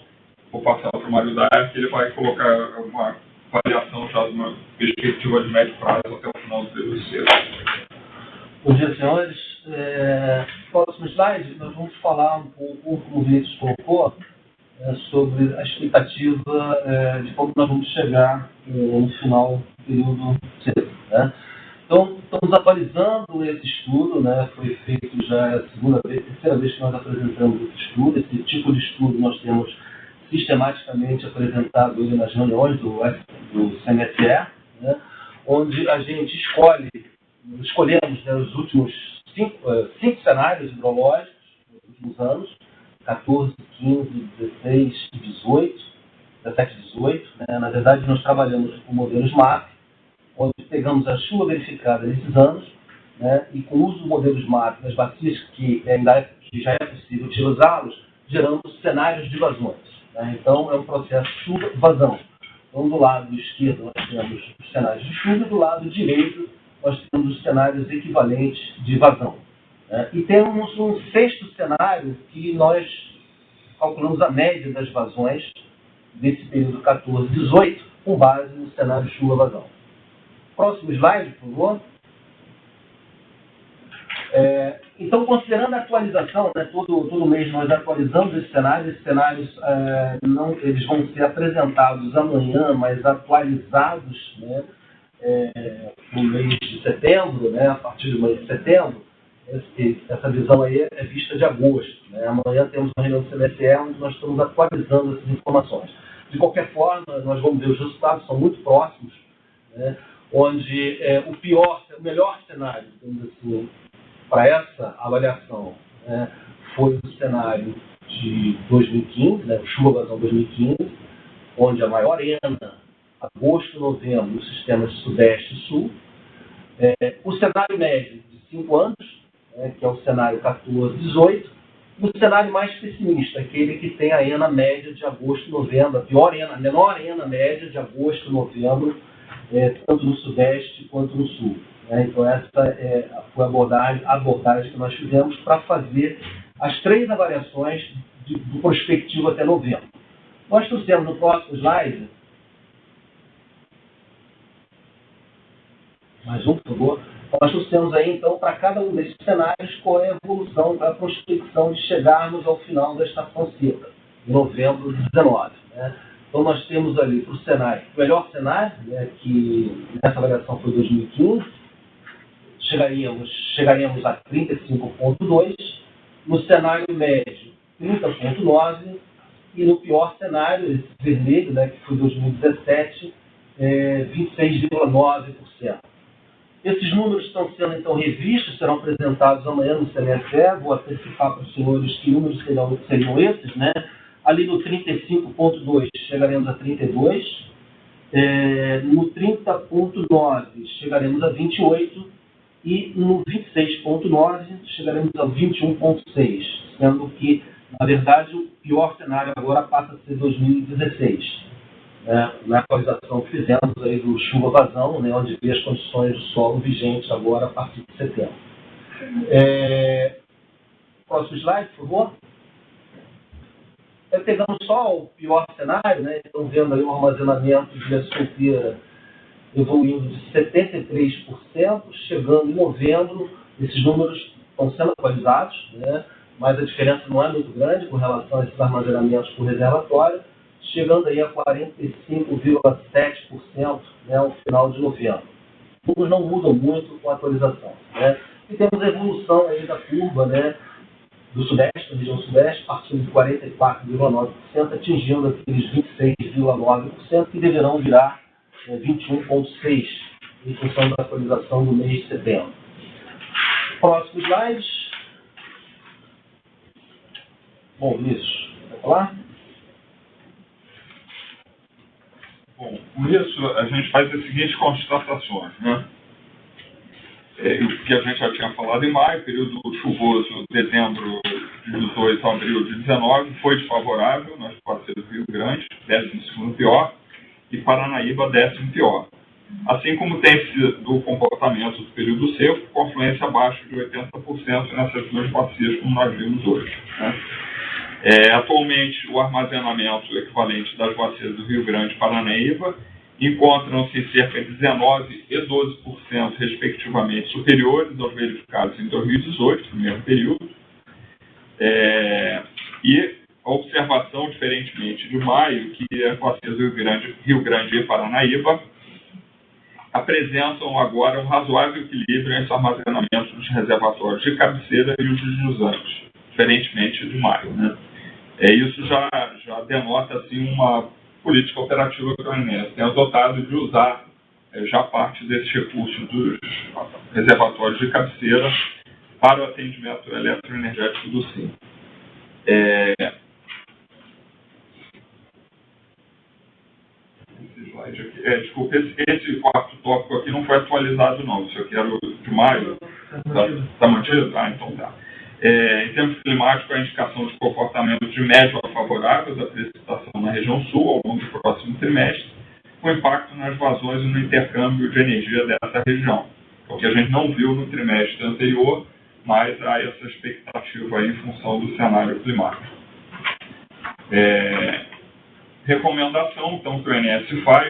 Vou passar para o Mário Daer, que ele vai colocar uma avaliação já de uma perspectiva de médio prazo até o final do período seco. Bom dia, senhores. Próximo slide, nós vamos falar um pouco, como o Vinícius colocou, sobre a expectativa de como nós vamos chegar no final do período seco. Né? Então, estamos atualizando esse estudo, né? Foi feito já a terceira vez que nós apresentamos esse estudo. Esse tipo de estudo nós temos sistematicamente apresentado ele nas reuniões do CMSE, né? Onde a gente escolhemos, né, os últimos 5 cenários hidrológicos nos últimos anos, 14, 15, 16, 18, 17, 18. Né? Na verdade, nós trabalhamos com modelos MAP, onde pegamos a chuva verificada nesses anos, né, e com o uso do modelos MAP nas bacias que já é possível utilizá-los, geramos cenários de vazões. Né? Então, é um processo chuva-vazão. Então, do lado esquerdo, nós temos os cenários de chuva, e do lado direito, nós temos os cenários equivalentes de vazão. E temos um 6º cenário que nós calculamos a média das vazões desse período 14-18, com base no cenário chuva-vazão. Próximo slide, por favor. Então, considerando a atualização, né, todo mês nós atualizamos esses cenários eles vão ser apresentados amanhã, mas atualizados, né, no mês de setembro, né, a partir do mês de setembro. Essa visão aí é vista de agosto. Né? Amanhã temos uma reunião do CMSE onde nós estamos atualizando essas informações. De qualquer forma, nós vamos ver os resultados, são muito próximos, né? Onde o melhor cenário, assim, para essa avaliação, né, foi o cenário de 2015, né, o chuva-vazão 2015, onde a maior ENA, agosto, novembro, nos sistemas Sudeste e Sul. O cenário médio de 5 anos, que é o cenário 14-18, e o cenário mais pessimista, aquele que tem a ENA média de agosto e novembro, a menor ENA média de agosto e novembro, tanto no Sudeste quanto no Sul. Então, essa foi a abordagem que nós fizemos para fazer as 3 avaliações do prospectivo até novembro. Nós trouxemos no próximo slide, mais um, por favor. Nós trouxemos aí, então, para cada um desses cenários, qual é a evolução, a prospecção de chegarmos ao final da estação seca, em novembro de 19. Né? Então, nós temos ali para o cenário, o melhor cenário, né, que nessa avaliação foi 2015, chegaríamos a 35,2, no cenário médio, 30,9, e no pior cenário, esse vermelho, né, que foi 2017, 26,9%. Esses números estão sendo, então, revistos, serão apresentados amanhã no CMSE. Vou antecipar para os senhores que números seriam esses, né? Ali no 35,2 chegaremos a 32, no 30,9 chegaremos a 28 e no 26,9 chegaremos a 21,6, sendo que, na verdade, o pior cenário agora passa a ser 2016. Na atualização que fizemos aí do chuva-vazão, né, onde vê as condições do solo vigentes agora a partir de setembro. Próximo slide, por favor. Pegamos só o pior cenário, né, estão vendo aí um armazenamento de lenço solteira evoluindo de 73%, chegando em novembro. Esses números estão sendo atualizados, né, mas a diferença não é muito grande com relação a esses armazenamentos por reservatório, chegando aí a 45,7%, né, ao final de novembro. Os números não mudam muito com a atualização. Né? E temos a evolução aí da curva, né, do Sudeste, da região Sudeste, partindo de 44,9%, atingindo aqueles 26,9%, que deverão virar 21,6%, em função da atualização do mês de setembro. Próximo slide. Bom, isso. Vai falar? Bom, com isso, a gente faz as seguintes constatações, né? O que a gente já tinha falado em maio, período chuvoso, dezembro de 18 a abril de 19, foi desfavorável nas parceiras do Rio Grande, 12º pior, e Paranaíba, 10º pior. Assim como tem sido o comportamento do período seco, confluência abaixo de 80% nessas 2 bacias, como nós vimos hoje, né? Atualmente, o armazenamento equivalente das bacias do Rio Grande e Paranaíba encontram-se em cerca de 19% e 12%, respectivamente, superiores aos verificados em 2018, no mesmo período. E a observação, diferentemente de maio, que as bacias do Rio Grande e Paranaíba apresentam agora um razoável equilíbrio entre o armazenamento dos reservatórios de cabeceira e os deslizantes, diferentemente de maio, né? Isso já denota assim, uma política operativa que a ANEEL tem adotado de usar já parte desses recursos dos reservatórios de cabeceira para o atendimento eletroenergético do SIM. Esse slide aqui, desculpa, esse quarto tópico aqui não foi atualizado não, isso aqui era o de maio. Está mantido? Ah, então tá. Em termos climáticos, a indicação de comportamento de médio a favorável da precipitação na região sul ao longo do próximo trimestre, com impacto nas vazões e no intercâmbio de energia dessa região. O que a gente não viu no trimestre anterior, mas há essa expectativa aí em função do cenário climático. recomendação, então, que o INS faz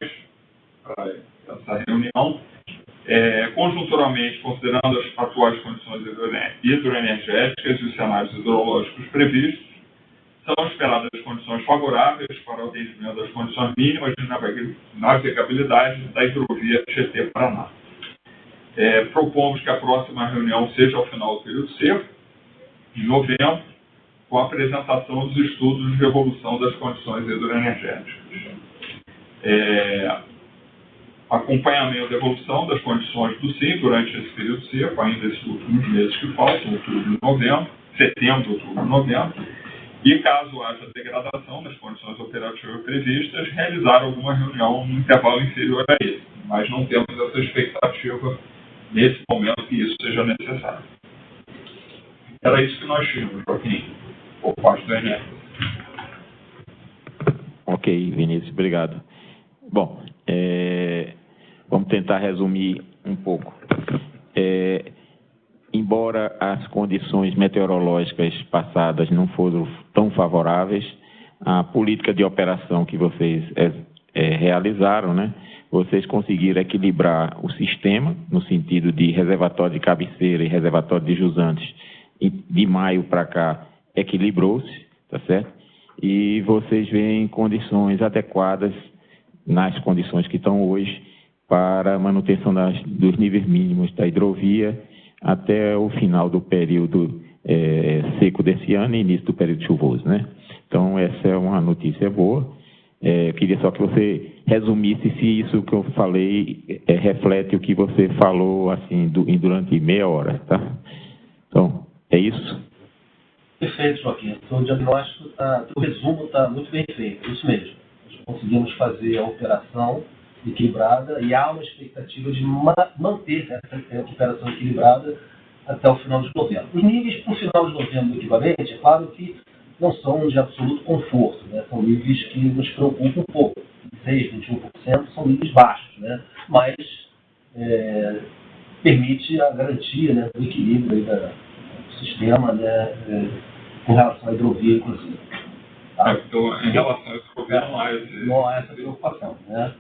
para essa reunião, conjunturalmente, considerando as atuais condições hidroenergéticas e os cenários hidrológicos previstos, são esperadas condições favoráveis para o atendimento das condições mínimas de navegabilidade da hidrovia Tietê-Paraná. Propomos que a próxima reunião seja ao final do período seco, em novembro, com a apresentação dos estudos de evolução das condições hidroenergéticas. Acompanhamento da evolução das condições do SIM durante esse período seco, ainda esses últimos meses que faltam, outubro e novembro, setembro, outubro e novembro, e caso haja degradação das condições operativas previstas, realizar alguma reunião no intervalo inferior a esse, mas não temos essa expectativa nesse momento que isso seja necessário. Era isso que nós tínhamos, Joaquim, por parte do INS. Ok, Vinícius, obrigado. Bom, vamos tentar resumir um pouco. Embora as condições meteorológicas passadas não foram tão favoráveis, a política de operação que vocês realizaram, né? Vocês conseguiram equilibrar o sistema, no sentido de reservatório de cabeceira e reservatório de jusantes, e de maio para cá equilibrou-se, tá certo? E vocês veem condições adequadas, nas condições que estão hoje, para a manutenção dos níveis mínimos da hidrovia até o final do período seco desse ano e início do período chuvoso, né? Então, essa é uma notícia boa. Queria só que você resumisse se isso que eu falei reflete o que você falou assim durante meia hora, tá? Então, é isso? Perfeito, Joaquim. O diagnóstico o resumo está muito bem feito, isso mesmo. Nós conseguimos fazer a operação equilibrada e há uma expectativa de manter essa operação equilibrada até o final de novembro. Os níveis para o final de novembro do equivalente, é claro que não são de absoluto conforto, né? São níveis que nos preocupam um pouco. 26%, 21% são níveis baixos, né? Mas permite a garantia, né, do equilíbrio aí do sistema, né, com relação à hidrovia, inclusive. Tá? Então, em relação a esse problema, não há essa preocupação, né?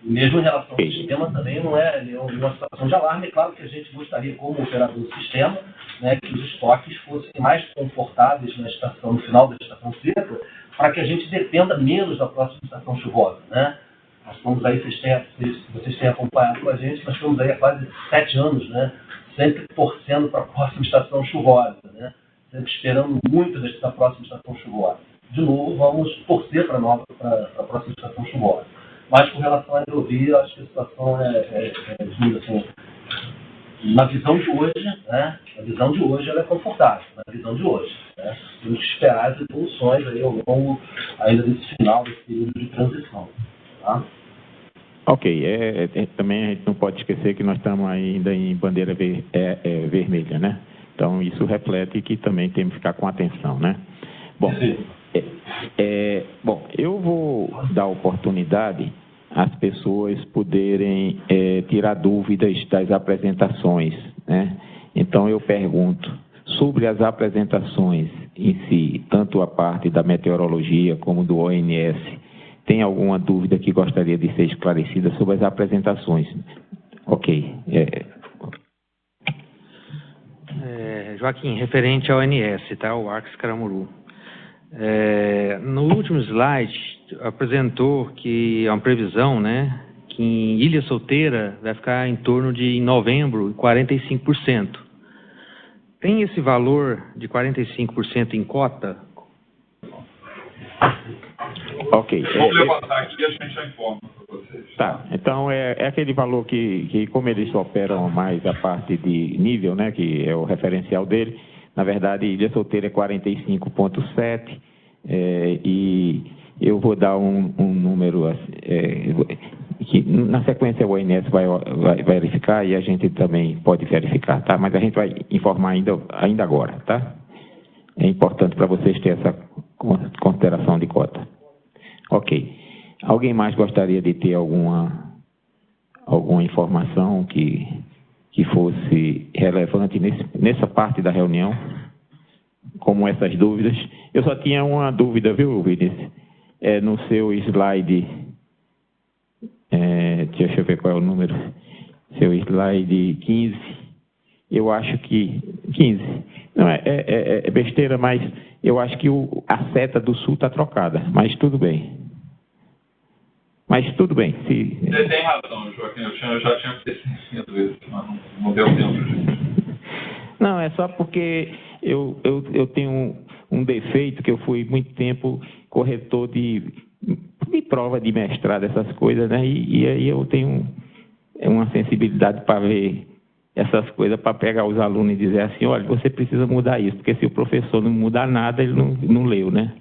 E mesmo em relação ao sistema, também não é uma situação de alarme. É claro que a gente gostaria, como operador do sistema, né, que os estoques fossem mais confortáveis no final da estação seca, para que a gente dependa menos da próxima estação chuvosa, né? Nós estamos aí, vocês têm acompanhado com a gente, nós estamos aí há quase 7 anos, né, sempre torcendo para a próxima estação chuvosa, né? Sempre esperando muito da próxima estação chuvosa. De novo, vamos torcer para a próxima estação chuvosa. Mas com relação à hidrovia, acho que a situação assim, na visão de hoje, né? A visão de hoje ela é confortável, na visão de hoje, né? Temos que esperar as evoluções aí ao longo ainda desse final, desse período de transição, tá? Ok, também a gente não pode esquecer que nós estamos ainda em bandeira vermelha, né? Então isso reflete que também temos que ficar com atenção, né? Bom, bom, eu vou dar oportunidade às pessoas poderem tirar dúvidas das apresentações, né? Então eu pergunto sobre as apresentações em si, tanto a parte da meteorologia como do ONS. Tem alguma dúvida que gostaria de ser esclarecida sobre as apresentações? Ok. Joaquim, referente ao ONS, tá? O Arx Caramuru. No último slide, apresentou que é uma previsão, né, que em Ilha Solteira vai ficar em torno de, em novembro, 45%. Tem esse valor de 45% em cota? Ok. Vamos levantar aqui e a gente já informa para vocês. Tá, então é aquele valor que como eles operam mais a parte de nível, né, que é o referencial dele, na verdade, Ilha Solteira é 45,7, e eu vou dar um número que na sequência o ONS vai verificar e a gente também pode verificar, tá? Mas a gente vai informar ainda agora, tá? É importante para vocês terem essa consideração de cota. Ok. Alguém mais gostaria de ter alguma informação que fosse relevante nessa parte da reunião, como essas dúvidas? Eu só tinha uma dúvida, viu, Vinícius? no seu slide, deixa eu ver qual é o número, seu slide 15, eu acho que, 15, não é besteira, mas eu acho que a seta do sul está trocada, mas tudo bem. Você tem razão, Joaquim, eu já tinha percebido isso, mas não deu tempo de... Não, é só porque eu tenho um defeito, que eu fui muito tempo corretor de prova de mestrado, essas coisas, né? E aí eu tenho uma sensibilidade para ver essas coisas, para pegar os alunos e dizer assim, olha, você precisa mudar isso, porque se o professor não mudar nada, ele não leu, né?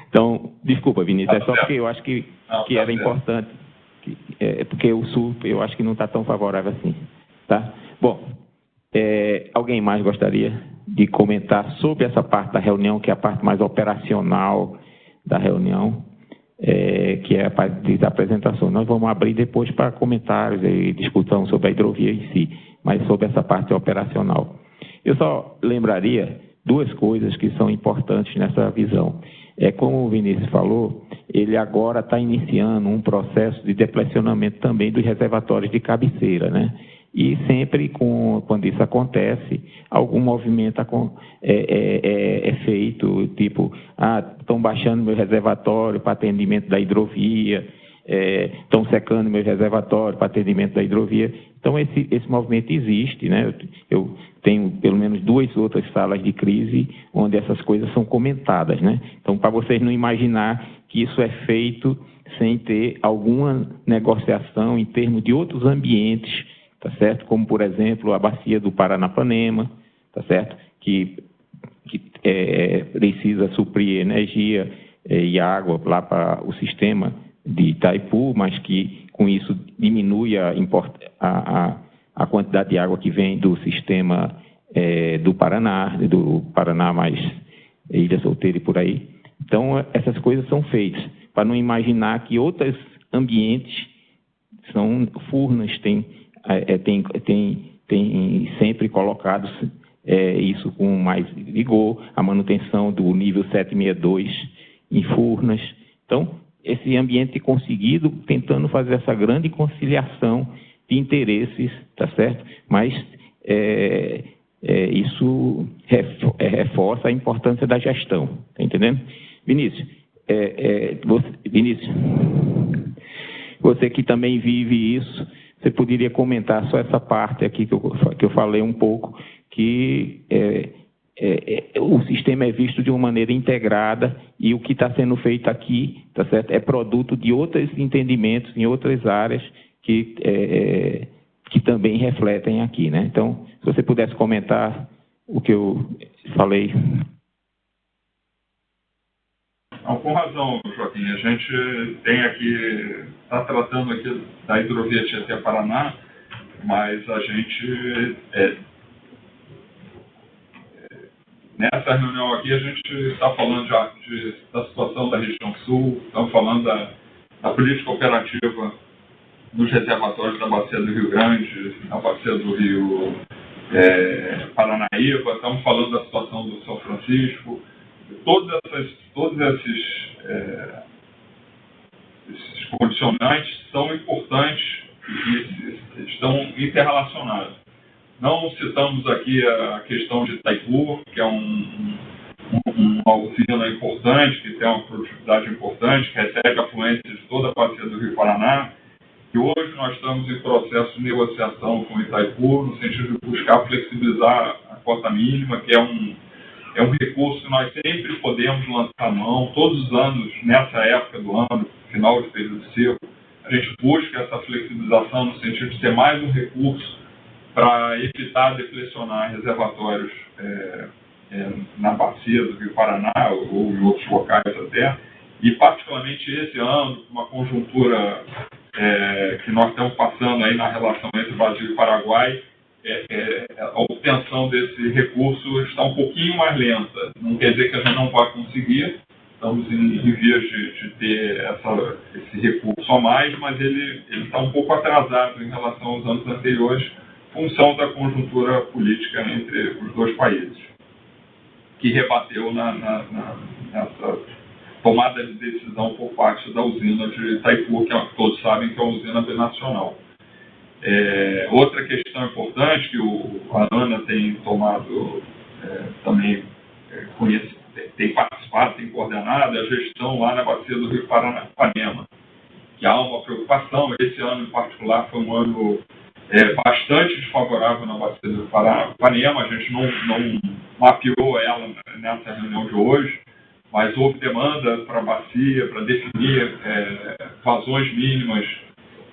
Então, desculpa, Vinícius, é só porque eu acho que era importante, porque o Sul eu acho que não está tão favorável assim, tá? Bom, alguém mais gostaria de comentar sobre essa parte da reunião, que é a parte mais operacional da reunião, que é a parte da apresentação. Nós vamos abrir depois para comentários e discussão sobre a hidrovia em si, mas sobre essa parte operacional. Eu só lembraria duas coisas que são importantes nessa visão. Como o Vinícius falou, ele agora está iniciando um processo de deplecionamento também dos reservatórios de cabeceira, né? E sempre, quando isso acontece, algum movimento é feito, tipo, estão baixando meu reservatório para atendimento da hidrovia, estão secando meu reservatório para atendimento da hidrovia. Então, esse movimento existe, né? Eu tenho pelo menos 2 outras salas de crise onde essas coisas são comentadas, né? Então, para vocês não imaginar que isso é feito sem ter alguma negociação em termos de outros ambientes, tá certo? Como, por exemplo, a bacia do Paranapanema, tá certo? Que precisa suprir energia e água lá para o sistema de Itaipu, mas que com isso diminui a quantidade de água que vem do sistema do Paraná mais Ilha Solteira e por aí. Então, essas coisas são feitas, para não imaginar que outros ambientes são furnas, tem sempre colocado isso com mais vigor, a manutenção do nível 762 em furnas. Então, esse ambiente conseguido, tentando fazer essa grande conciliação de interesses, tá certo? Mas isso reforça a importância da gestão, tá entendendo? Vinícius, você que também vive isso, você poderia comentar só essa parte aqui que eu falei um pouco, que o sistema é visto de uma maneira integrada e o que está sendo feito aqui, tá certo? É produto de outros entendimentos em outras áreas que também refletem aqui, né? Então, se você pudesse comentar o que eu falei. Não, com razão, Joaquim. A gente tem aqui, está tratando aqui da hidrovia Tietê-Paraná, mas a gente, nessa reunião aqui, a gente está falando já da situação da região sul, estamos falando da política operativa nos reservatórios da bacia do Rio Grande, na bacia do Rio Paranaíba, estamos falando da situação do São Francisco. Todos esses condicionantes são importantes e estão interrelacionados. Não citamos aqui a questão de Itaipu, que é uma usina importante, que tem uma produtividade importante, que recebe afluência de toda a bacia do Rio Paraná. E hoje nós estamos em processo de negociação com Itaipu, no sentido de buscar flexibilizar a cota mínima, que é um recurso que nós sempre podemos lançar a mão. Todos os anos, nessa época do ano, final de período seco, a gente busca essa flexibilização no sentido de ter mais um recurso para evitar deflecionar reservatórios na bacia do Rio Paraná ou em outros locais até. E, particularmente esse ano, uma conjuntura que nós estamos passando aí na relação entre Brasil e Paraguai, a obtenção desse recurso está um pouquinho mais lenta. Não quer dizer que a gente não vai conseguir, estamos em vias de ter esse recurso a mais, mas ele está um pouco atrasado em relação aos anos anteriores, função da conjuntura política entre os dois países, que rebateu nessa tomada de decisão por parte da usina de Itaipu, que todos sabem que é uma usina binacional. Outra questão importante que a ANA tem tomado também tem participado, tem coordenado, é a gestão lá na bacia do Rio Paranapanema, que há uma preocupação. Esse ano, em particular, foi um ano bastante desfavorável na bacia do Rio Paranapanema. A gente não mapeou ela nessa reunião de hoje, mas houve demanda para a bacia, para definir vazões mínimas,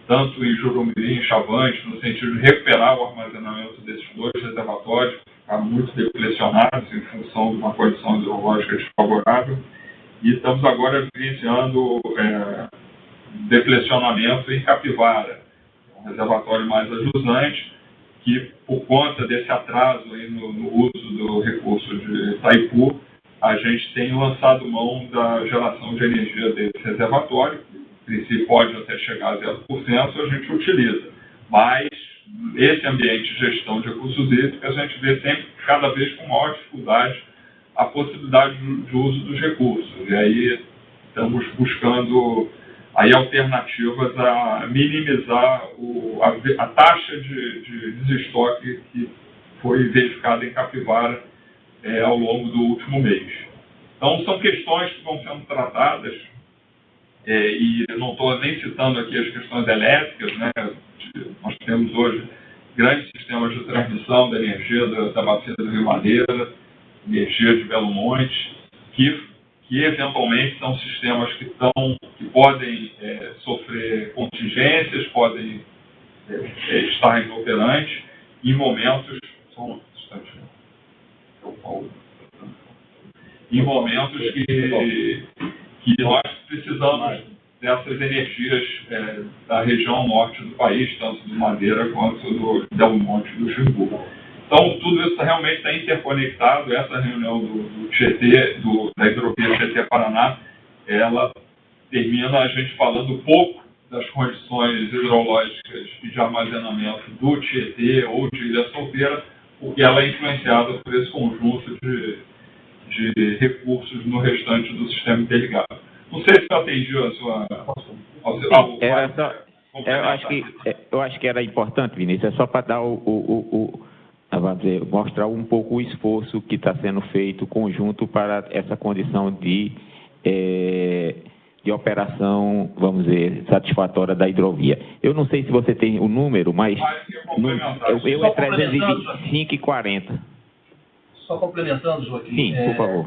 tanto em Jurumirim e Chavante, no sentido de recuperar o armazenamento desses dois reservatórios, que ficaram muito deplecionados em função de uma condição hidrológica desfavorável. E estamos agora vivenciando deplecionamento em Capivara, um reservatório mais ajusante, que por conta desse atraso aí no uso do recurso de Itaipu, a gente tem lançado mão da geração de energia desse reservatório. Em princípio pode até chegar a 0%, a gente utiliza. Mas esse ambiente de gestão de recursos hídricos, a gente vê sempre, cada vez com maior dificuldade, a possibilidade de uso dos recursos. E aí estamos buscando aí alternativas a minimizar a taxa de desestoque que foi verificada em Capivara ao longo do último mês. Então, são questões que vão sendo tratadas, e eu não estou nem citando aqui as questões elétricas, né? Nós temos hoje grandes sistemas de transmissão da energia da bacia do Rio Madeira, energia de Belo Monte, que eventualmente são sistemas que podem sofrer contingências, podem estar inoperantes em momentos... Em momentos que nós precisamos dessas energias da região norte do país, tanto do Madeira quanto do Belo Monte e do Xingu. Então, tudo isso realmente está interconectado. Essa reunião do Tietê, da hidrovia Tietê-Paraná, ela termina a gente falando um pouco das condições hidrológicas e de armazenamento do Tietê ou de Ilha Solteira, porque ela é influenciada por esse conjunto de recursos no restante do sistema interligado. Não sei se eu atendi a sua... Eu acho que era importante, Vinícius, é só para dar vamos dizer, mostrar um pouco o esforço que está sendo feito conjunto para essa condição de operação, vamos dizer, satisfatória da hidrovia. Eu não sei se você tem o número, mas eu é 325 e 40. Só complementando, Joaquim. Sim, por favor.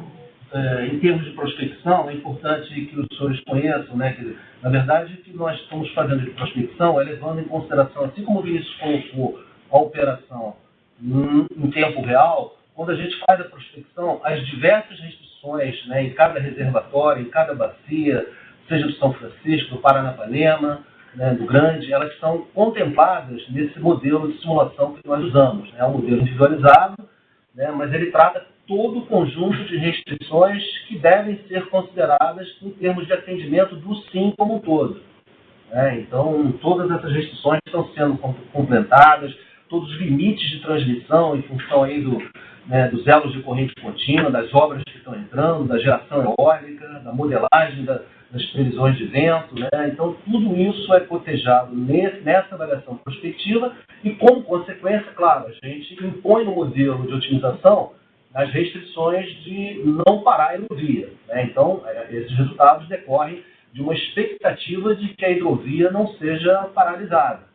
Em termos de prospecção, é importante que os senhores conheçam, né, que, na verdade, o que nós estamos fazendo de prospecção é levando em consideração, assim como o Vinícius colocou, a operação em tempo real. Quando a gente faz a prospecção, as diversas restrições, né, em cada reservatório, em cada bacia, seja do São Francisco, do Paranapanema, né, do Grande, elas são contempladas nesse modelo de simulação que nós usamos. É um modelo individualizado, né, mas ele trata todo o conjunto de restrições que devem ser consideradas em termos de atendimento do SIM como um todo. Então, todas essas restrições estão sendo complementadas, todos os limites de transmissão em função aí dos elos de corrente contínua, das obras que estão entrando, da geração eólica, da modelagem das previsões de vento. Então, tudo isso é cotejado nessa avaliação prospectiva e, como consequência, claro, a gente impõe no modelo de otimização as restrições de não parar a hidrovia. Então, esses resultados decorrem de uma expectativa de que a hidrovia não seja paralisada.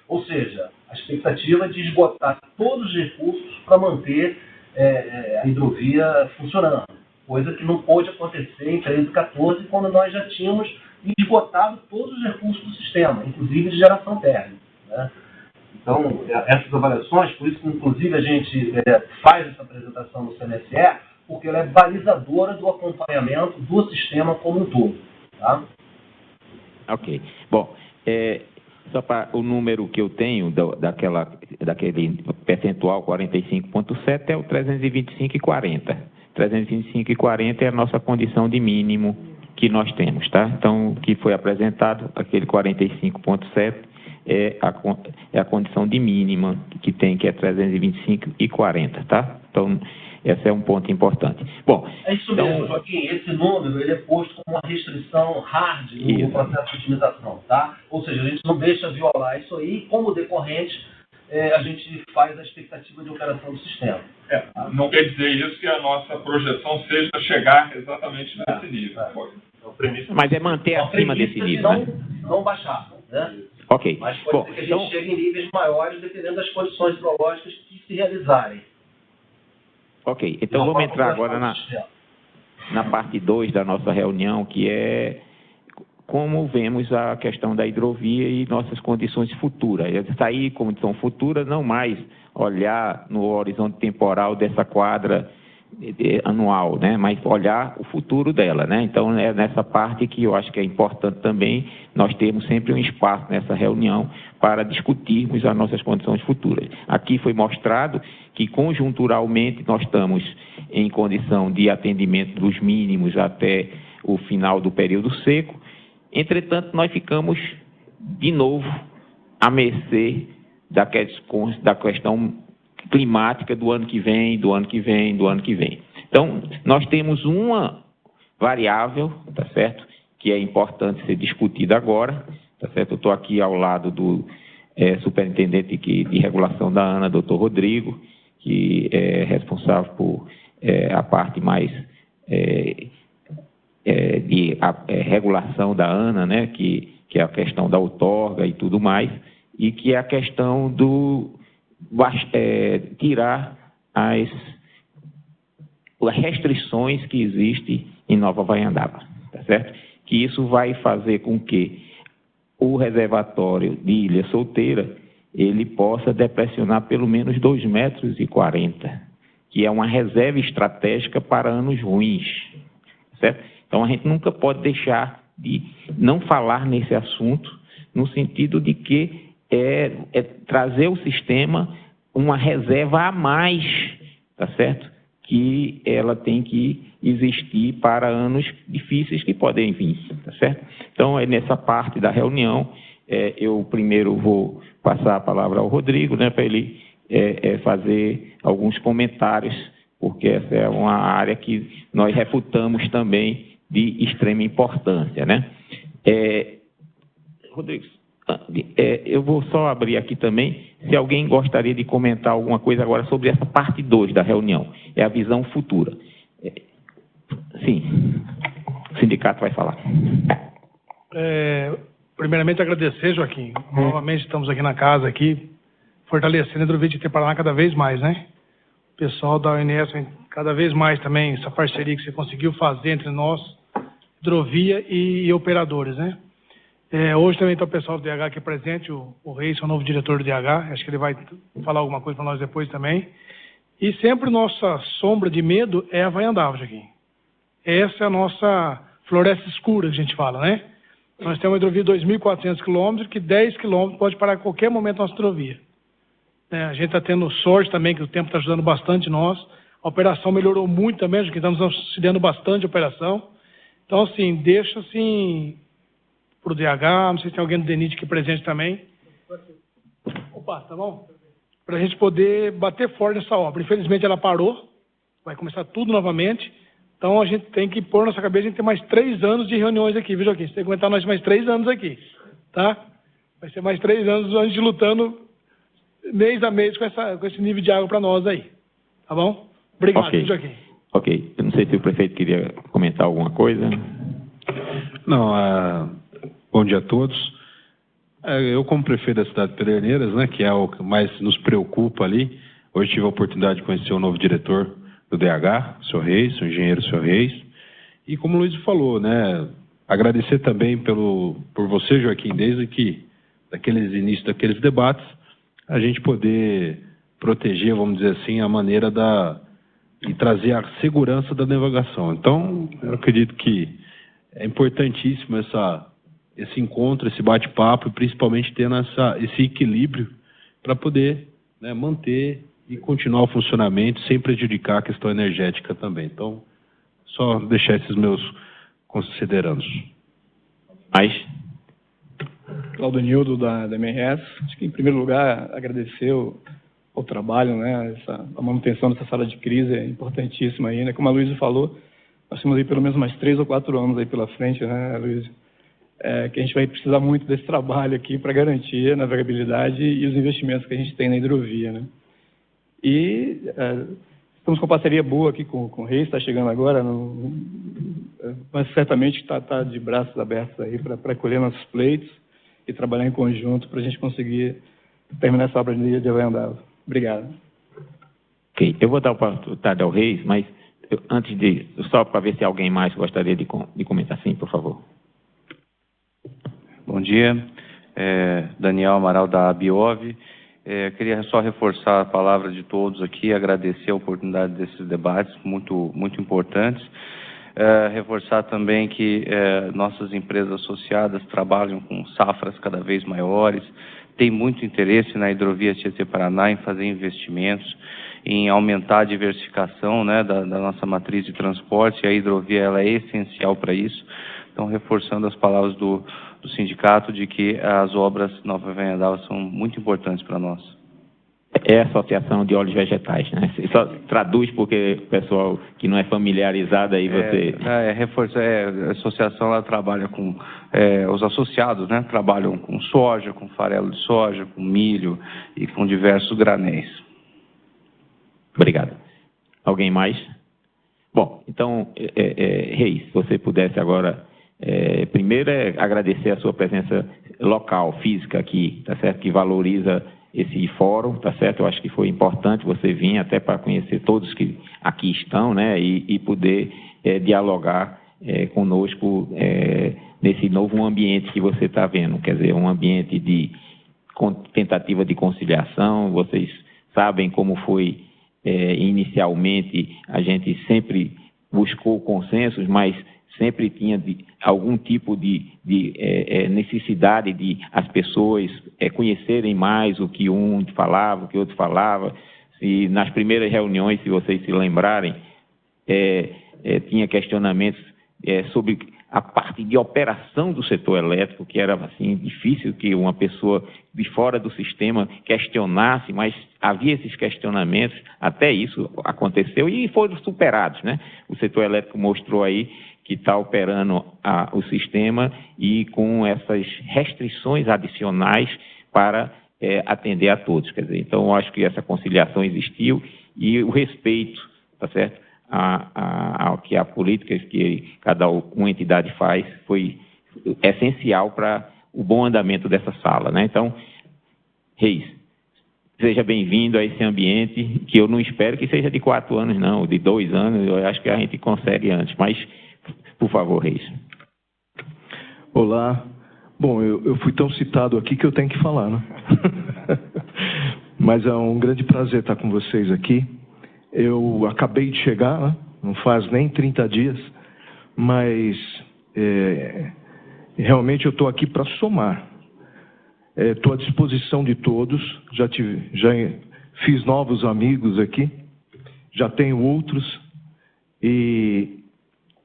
Ou seja, a expectativa de esgotar todos os recursos para manter a hidrovia funcionando, coisa que não pôde acontecer em 13 e 14, quando nós já tínhamos esgotado todos os recursos do sistema, inclusive de geração térmica. Então, essas avaliações, por isso que, inclusive, a gente faz essa apresentação no CMSE, porque ela é balizadora do acompanhamento do sistema como um todo. Tá? Ok. Bom, só para o número que eu tenho daquele percentual 45,7 é o 325,40. 325,40 é a nossa condição de mínimo que nós temos, tá? Então, que foi apresentado, aquele 45,7 é a condição de mínima que tem, que é 325,40, tá? Então, esse é um ponto importante. Bom, é isso mesmo, Joaquim. Esse número ele é posto como uma restrição hard no processo de otimização, tá? Ou seja, a gente não deixa violar isso aí. Como decorrente, a gente faz a expectativa de operação do sistema. Não quer dizer isso que a nossa projeção seja chegar exatamente nesse nível. Mas é manter acima desse nível, né? Não baixar, né? Ok. Mas pode ser que a gente chegue em níveis maiores dependendo das condições hidrológicas que se realizarem. Ok. Então vamos entrar agora na parte 2 da nossa reunião, que é como vemos a questão da hidrovia e nossas condições futuras. Essa aí, condição futura, não mais olhar no horizonte temporal dessa quadra anual, né? Mas olhar o futuro dela, né? Então, é nessa parte que eu acho que é importante também nós termos sempre um espaço nessa reunião para discutirmos as nossas condições futuras. Aqui foi mostrado que, conjunturalmente, nós estamos em condição de atendimento dos mínimos até o final do período seco. Entretanto, nós ficamos, de novo, à mercê da questão climática do ano que vem. Então, nós temos uma variável, tá certo, que é importante ser discutida agora, tá certo? Eu estou aqui ao lado do superintendente de regulação da ANA, doutor Rodrigo, que é responsável por a parte mais de regulação da ANA, né, que é a questão da outorga e tudo mais, e que é a questão do tirar as restrições que existem em Nova Vanhandava, tá certo? Que isso vai fazer com que o reservatório de Ilha Solteira ele possa depressionar pelo menos 2,40 metros, que é uma reserva estratégica para anos ruins, certo? Então a gente nunca pode deixar de não falar nesse assunto, no sentido de que trazer o sistema uma reserva a mais, tá certo? Que ela tem que existir para anos difíceis que podem vir, tá certo? Então, é nessa parte da reunião, eu primeiro vou passar a palavra ao Rodrigo, né, para ele fazer alguns comentários, porque essa é uma área que nós reputamos também de extrema importância, né? Rodrigo, eu vou só abrir aqui também, se alguém gostaria de comentar alguma coisa agora sobre essa parte 2 da reunião, é a visão futura. Sim, o sindicato vai falar. Primeiramente, agradecer, Joaquim. Novamente estamos aqui na casa, fortalecendo a hidrovia de Itaparaná cada vez mais, né? O pessoal da ONS, cada vez mais também, essa parceria que você conseguiu fazer entre nós, hidrovia e operadores, né? Hoje também está o pessoal do DH aqui presente, o Reis, é o novo diretor do DH, acho que ele vai falar alguma coisa para nós depois também. E sempre nossa sombra de medo é a Vanhandava, Joaquim. Essa é a nossa floresta escura, que a gente fala, né? Nós temos uma hidrovia de 2.400 quilômetros, que 10 quilômetros pode parar a qualquer momento a nossa hidrovia. A gente está tendo sorte também, que o tempo está ajudando bastante nós. A operação melhorou muito também, Joaquim, estamos auxiliando bastante a operação. Então, assim, deixa assim para o DH, não sei se tem alguém do DENIT aqui presente também. Opa, tá bom? Para a gente poder bater forte nessa obra. Infelizmente ela parou, vai começar tudo novamente. Então a gente tem que pôr na nossa cabeça, a gente tem mais 3 anos de reuniões aqui, viu, Joaquim? Você tem que aguentar nós mais 3 anos aqui, tá? Vai ser mais 3 anos a gente lutando mês a mês com esse nível de água para nós aí. Tá bom? Obrigado, okay. Joaquim. Ok. Eu não sei se o prefeito queria comentar alguma coisa. Não, bom dia a todos. Eu, como prefeito da cidade de Pederneiras, né, que é o que mais nos preocupa ali, hoje tive a oportunidade de conhecer o novo diretor do DH, o senhor Reis, o engenheiro senhor Reis, e como o Luiz falou, né, agradecer também por você, Joaquim, desde que, daqueles inícios daqueles debates, a gente poder proteger, vamos dizer assim, a maneira e trazer a segurança da navegação. Então, eu acredito que é importantíssimo esse encontro, esse bate-papo, e principalmente tendo esse equilíbrio para poder, né, manter e continuar o funcionamento sem prejudicar a questão energética também. Então, só deixar esses meus considerandos. Claudio Nildo, da MRS. Acho que, em primeiro lugar, agradecer o ao trabalho, né? A manutenção dessa sala de crise é importantíssima aí, né? Como a Luísa falou, nós temos aí pelo menos mais 3 ou 4 anos aí pela frente, né, Luísa? Que a gente vai precisar muito desse trabalho aqui para garantir a navegabilidade e os investimentos que a gente tem na hidrovia, né? E estamos com uma parceria boa aqui com o Reis, está chegando agora, mas certamente está de braços abertos aí para colher nossos pleitos e trabalhar em conjunto para a gente conseguir terminar essa obra de Havaiandava. Obrigado. Ok, eu vou dar a oportunidade ao Reis, mas antes de, só para ver se alguém mais gostaria de comentar. Sim, por favor. Bom dia, Daniel Amaral da Abiov. Queria só reforçar a palavra de todos aqui, agradecer a oportunidade desses debates muito importantes. Reforçar também que nossas empresas associadas trabalham com safras cada vez maiores, tem muito interesse na hidrovia Tietê-Paraná em fazer investimentos, em aumentar a diversificação, né, da nossa matriz de transporte, e a hidrovia ela é essencial para isso. Então, reforçando as palavras do sindicato de que as obras Nova Havaiandava são muito importantes para nós. É a Associação de Óleos Vegetais, né? Só traduz porque o pessoal que não é familiarizado aí você... A associação ela trabalha com... os associados, né? Trabalham com soja, com farelo de soja, com milho e com diversos granéis. Obrigado. Alguém mais? Bom, então, Reis, se você pudesse agora... primeiro agradecer a sua presença local, física aqui, tá certo? Que valoriza esse fórum, tá certo? Eu acho que foi importante você vir até para conhecer todos que aqui estão, né? E poder dialogar conosco nesse novo ambiente que você está vendo, quer dizer, um ambiente de tentativa de conciliação. Vocês sabem como foi inicialmente, a gente sempre buscou consensos, mas sempre tinha algum tipo de necessidade de as pessoas conhecerem mais o que um falava, o que outro falava. E nas primeiras reuniões, se vocês se lembrarem, tinha questionamentos sobre a parte de operação do setor elétrico, que era assim difícil que uma pessoa de fora do sistema questionasse, mas havia esses questionamentos, até isso aconteceu e foram superados, né? O setor elétrico mostrou aí que está operando o sistema e com essas restrições adicionais para atender a todos. Quer dizer, então, eu acho que essa conciliação existiu e o respeito, tá certo, ao que a política que cada uma entidade faz foi essencial para o bom andamento dessa sala, né? Então, Reis, seja bem-vindo a esse ambiente, que eu não espero que seja de 4 anos, não, de 2 anos, eu acho que a gente consegue antes, mas... Por favor, Reis. Olá. Bom, eu fui tão citado aqui que eu tenho que falar, né? Mas é um grande prazer estar com vocês aqui. Eu acabei de chegar, né? Não faz nem 30 dias, mas realmente eu estou aqui para somar. Estou à disposição de todos, já fiz novos amigos aqui, já tenho outros e...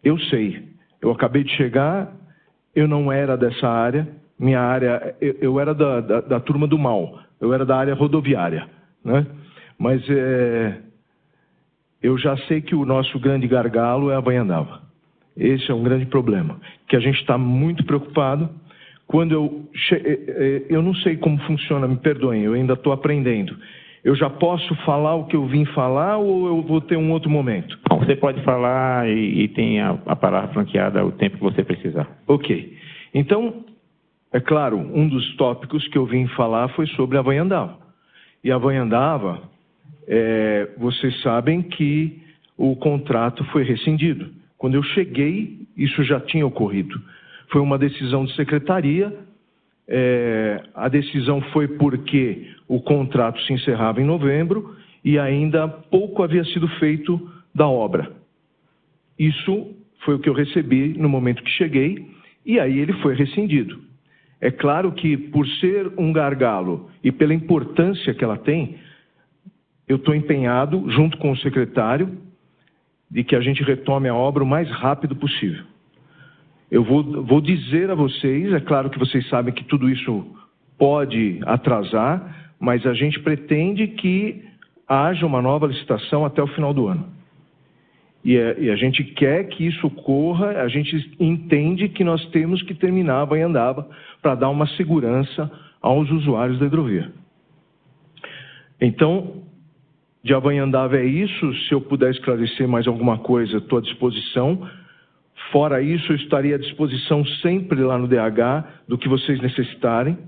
Eu sei, eu acabei de chegar, eu não era dessa área, minha área, eu era da turma do mal, eu era da área rodoviária, né? Mas eu já sei que o nosso grande gargalo é a Havaiandava. Esse é um grande problema, que a gente está muito preocupado. Quando eu não sei como funciona, me perdoem, eu ainda estou aprendendo. Eu já posso falar o que eu vim falar ou eu vou ter um outro momento? Bom, você pode falar e tem a palavra franqueada o tempo que você precisar. Ok. Então, é claro, um dos tópicos que eu vim falar foi sobre a Havaiandava. E a Havaiandava, vocês sabem que o contrato foi rescindido. Quando eu cheguei, isso já tinha ocorrido. Foi uma decisão de secretaria. A decisão foi porque o contrato se encerrava em novembro e ainda pouco havia sido feito da obra. Isso foi o que eu recebi no momento que cheguei e aí ele foi rescindido. É claro que por ser um gargalo e pela importância que ela tem, eu estou empenhado, junto com o secretário, de que a gente retome a obra o mais rápido possível. Eu vou dizer a vocês, é claro que vocês sabem que tudo isso pode atrasar, mas a gente pretende que haja uma nova licitação até o final do ano. E a gente quer que isso ocorra, a gente entende que nós temos que terminar a Vanhandava para dar uma segurança aos usuários da hidrovia. Então, de Vanhandava é isso. Se eu puder esclarecer mais alguma coisa, estou à disposição. Fora isso, eu estaria à disposição sempre lá no DH do que vocês necessitarem.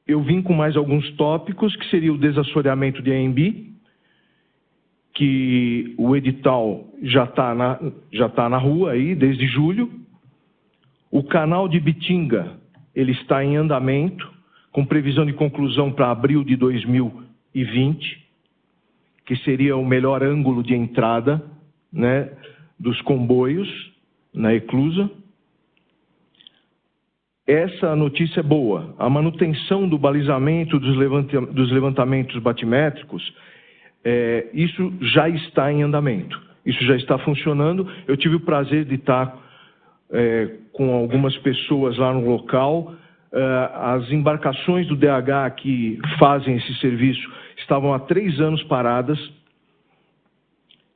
Eu vim com mais alguns tópicos, que seria o desassoreamento de AMB, que o edital já está na rua aí desde julho. O canal de Bitinga, ele está em andamento, com previsão de conclusão para abril de 2020, que seria o melhor ângulo de entrada, né, dos comboios na eclusa. Essa notícia é boa. A manutenção do balizamento dos levantamentos batimétricos, isso já está em andamento. Isso já está funcionando. Eu tive o prazer de estar com algumas pessoas lá no local. As embarcações do DH que fazem esse serviço estavam há 3 anos paradas,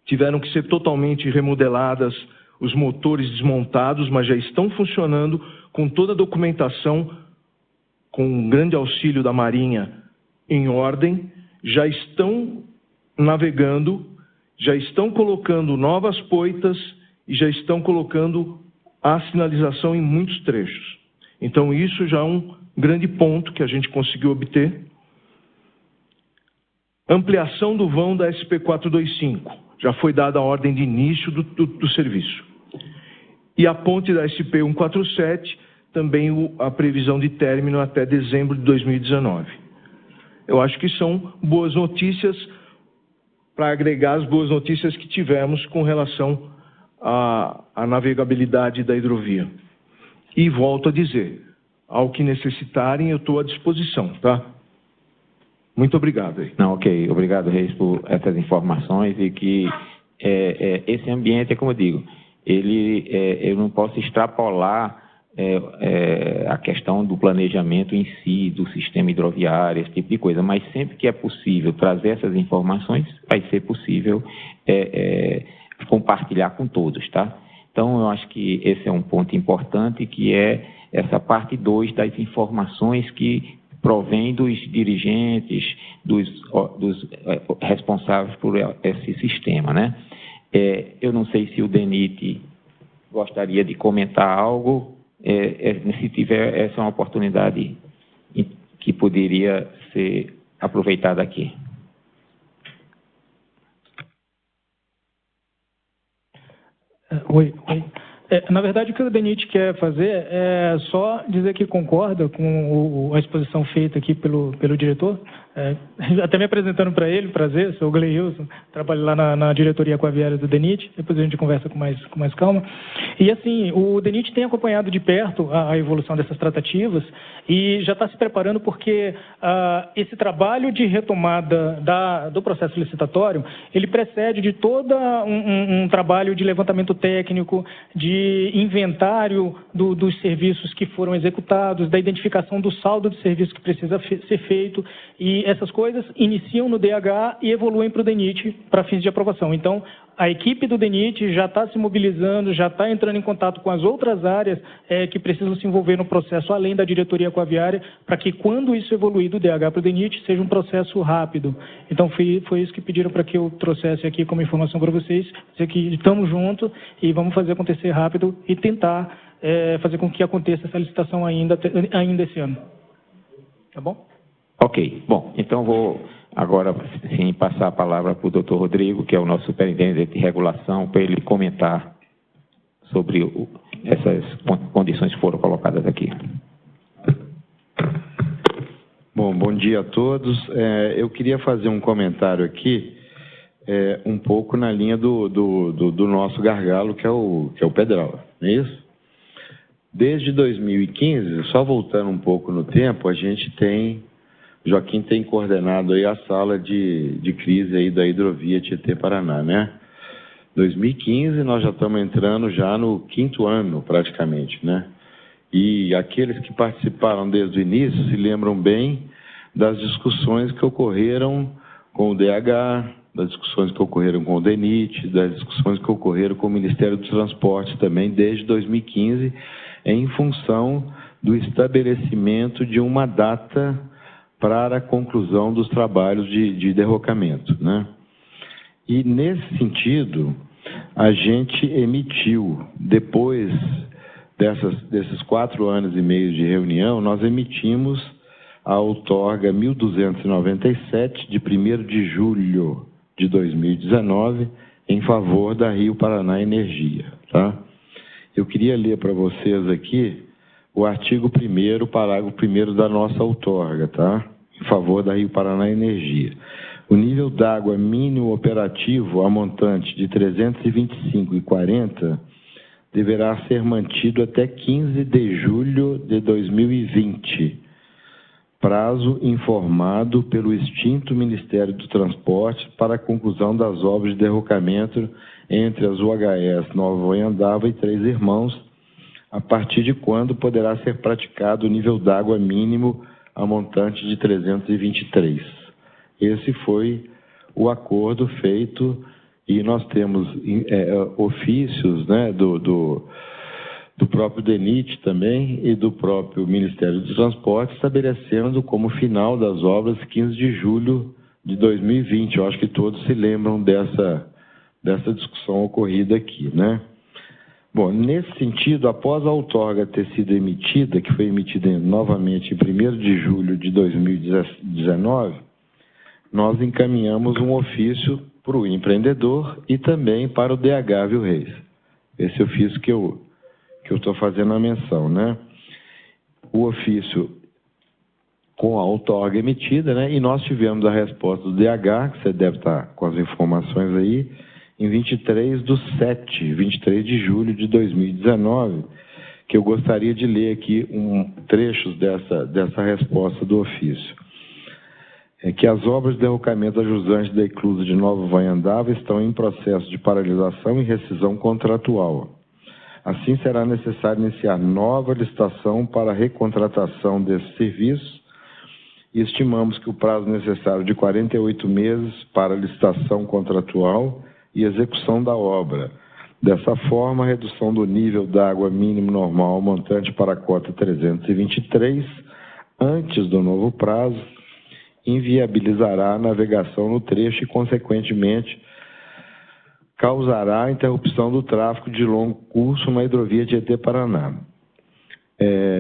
tiveram que ser totalmente remodeladas, os motores desmontados, mas já estão funcionando com toda a documentação, com um grande auxílio da Marinha em ordem, já estão navegando, já estão colocando novas poitas e já estão colocando a sinalização em muitos trechos. Então, isso já é um grande ponto que a gente conseguiu obter. Ampliação do vão da SP-425. Já foi dada a ordem de início do serviço. E a ponte da SP-147, também a previsão de término até dezembro de 2019. Eu acho que são boas notícias para agregar as boas notícias que tivemos com relação à navegabilidade da hidrovia. E volto a dizer, ao que necessitarem, eu estou à disposição, tá? Muito obrigado. Não, ok. Obrigado, Reis, por essas informações e que esse ambiente, como eu digo, eu não posso extrapolar a questão do planejamento em si, do sistema hidroviário, esse tipo de coisa, mas sempre que é possível trazer essas informações, vai ser possível compartilhar com todos, tá? Então, eu acho que esse é um ponto importante, que é essa parte 2 das informações que provém dos dirigentes, dos responsáveis por esse sistema, né? Eu não sei se o DENIT gostaria de comentar algo. Se tiver, essa é uma oportunidade que poderia ser aproveitada aqui. Oi. Na verdade, o que o DENIT quer fazer é só dizer que concorda com a exposição feita aqui pelo diretor. Até me apresentando para ele, prazer, sou o Gleilson, trabalho lá na diretoria aquaviária do DENIT, depois a gente conversa com mais calma. E assim, o DENIT tem acompanhado de perto a evolução dessas tratativas e já está se preparando porque esse trabalho de retomada do processo licitatório, ele precede de todo um trabalho de levantamento técnico, de inventário dos serviços que foram executados, da identificação do saldo de serviço que precisa ser feito, e essas coisas iniciam no DH e evoluem para o DENIT para fins de aprovação. Então, a equipe do DENIT já está se mobilizando, já está entrando em contato com as outras áreas que precisam se envolver no processo, além da diretoria aquaviária, para que, quando isso evoluir do DH para o DENIT, seja um processo rápido. Então, foi isso que pediram para que eu trouxesse aqui como informação para vocês, dizer que estamos juntos e vamos fazer acontecer rápido e tentar fazer com que aconteça essa licitação ainda esse ano. Tá bom? Ok. Bom, então vou agora sim passar a palavra para o Dr. Rodrigo, que é o nosso superintendente de regulação, para ele comentar sobre essas condições que foram colocadas aqui. Bom dia a todos. Eu queria fazer um comentário aqui, um pouco na linha do nosso gargalo, que é o Pedral, não é isso? Desde 2015, só voltando um pouco no tempo, Joaquim tem coordenado aí a sala de crise aí da hidrovia Tietê-Paraná, né? 2015, nós já estamos entrando já no 5º ano, praticamente, né? E aqueles que participaram desde o início se lembram bem das discussões que ocorreram com o DH, das discussões que ocorreram com o DENIT, das discussões que ocorreram com o Ministério do Transporte também desde 2015, em função do estabelecimento de uma data para a conclusão dos trabalhos de derrocamento, né? E, nesse sentido, a gente emitiu, depois desses 4 anos e meio de reunião, nós emitimos a outorga 1297, de 1º de julho de 2019, em favor da Rio Paraná Energia, tá? Eu queria ler para vocês aqui o artigo 1º, parágrafo 1º da nossa outorga, tá? Em favor da Rio Paraná Energia. O nível d'água mínimo operativo a montante de 325,40 deverá ser mantido até 15 de julho de 2020, prazo informado pelo extinto Ministério do Transporte para a conclusão das obras de derrocamento entre as UHS Nova Voiandava e Três Irmãos, a partir de quando poderá ser praticado o nível d'água mínimo a montante de 323. Esse foi o acordo feito e nós temos ofícios, né, do próprio DENIT também e do próprio Ministério do Transporte estabelecendo como final das obras 15 de julho de 2020. Eu acho que todos se lembram dessa discussão ocorrida aqui, né? Bom, nesse sentido, após a outorga ter sido emitida, que foi emitida novamente em 1º de julho de 2019, nós encaminhamos um ofício para o empreendedor e também para o DH Viu-Reis. Esse ofício que eu estou fazendo a menção, né? O ofício com a outorga emitida, né? E nós tivemos a resposta do DH, que você deve estar com as informações aí, em 23 de julho de 2019, que eu gostaria de ler aqui trechos dessa resposta do ofício. É que as obras de derrocamento da jusante da Eclusa de Nova Voiandava estão em processo de paralisação e rescisão contratual. Assim, será necessário iniciar nova licitação para a recontratação desses serviços e estimamos que o prazo necessário de 48 meses para a licitação contratual e execução da obra. Dessa forma, a redução do nível d'água mínimo normal montante para a cota 323, antes do novo prazo, inviabilizará a navegação no trecho e, consequentemente, causará a interrupção do tráfego de longo curso na hidrovia Tietê-Paraná.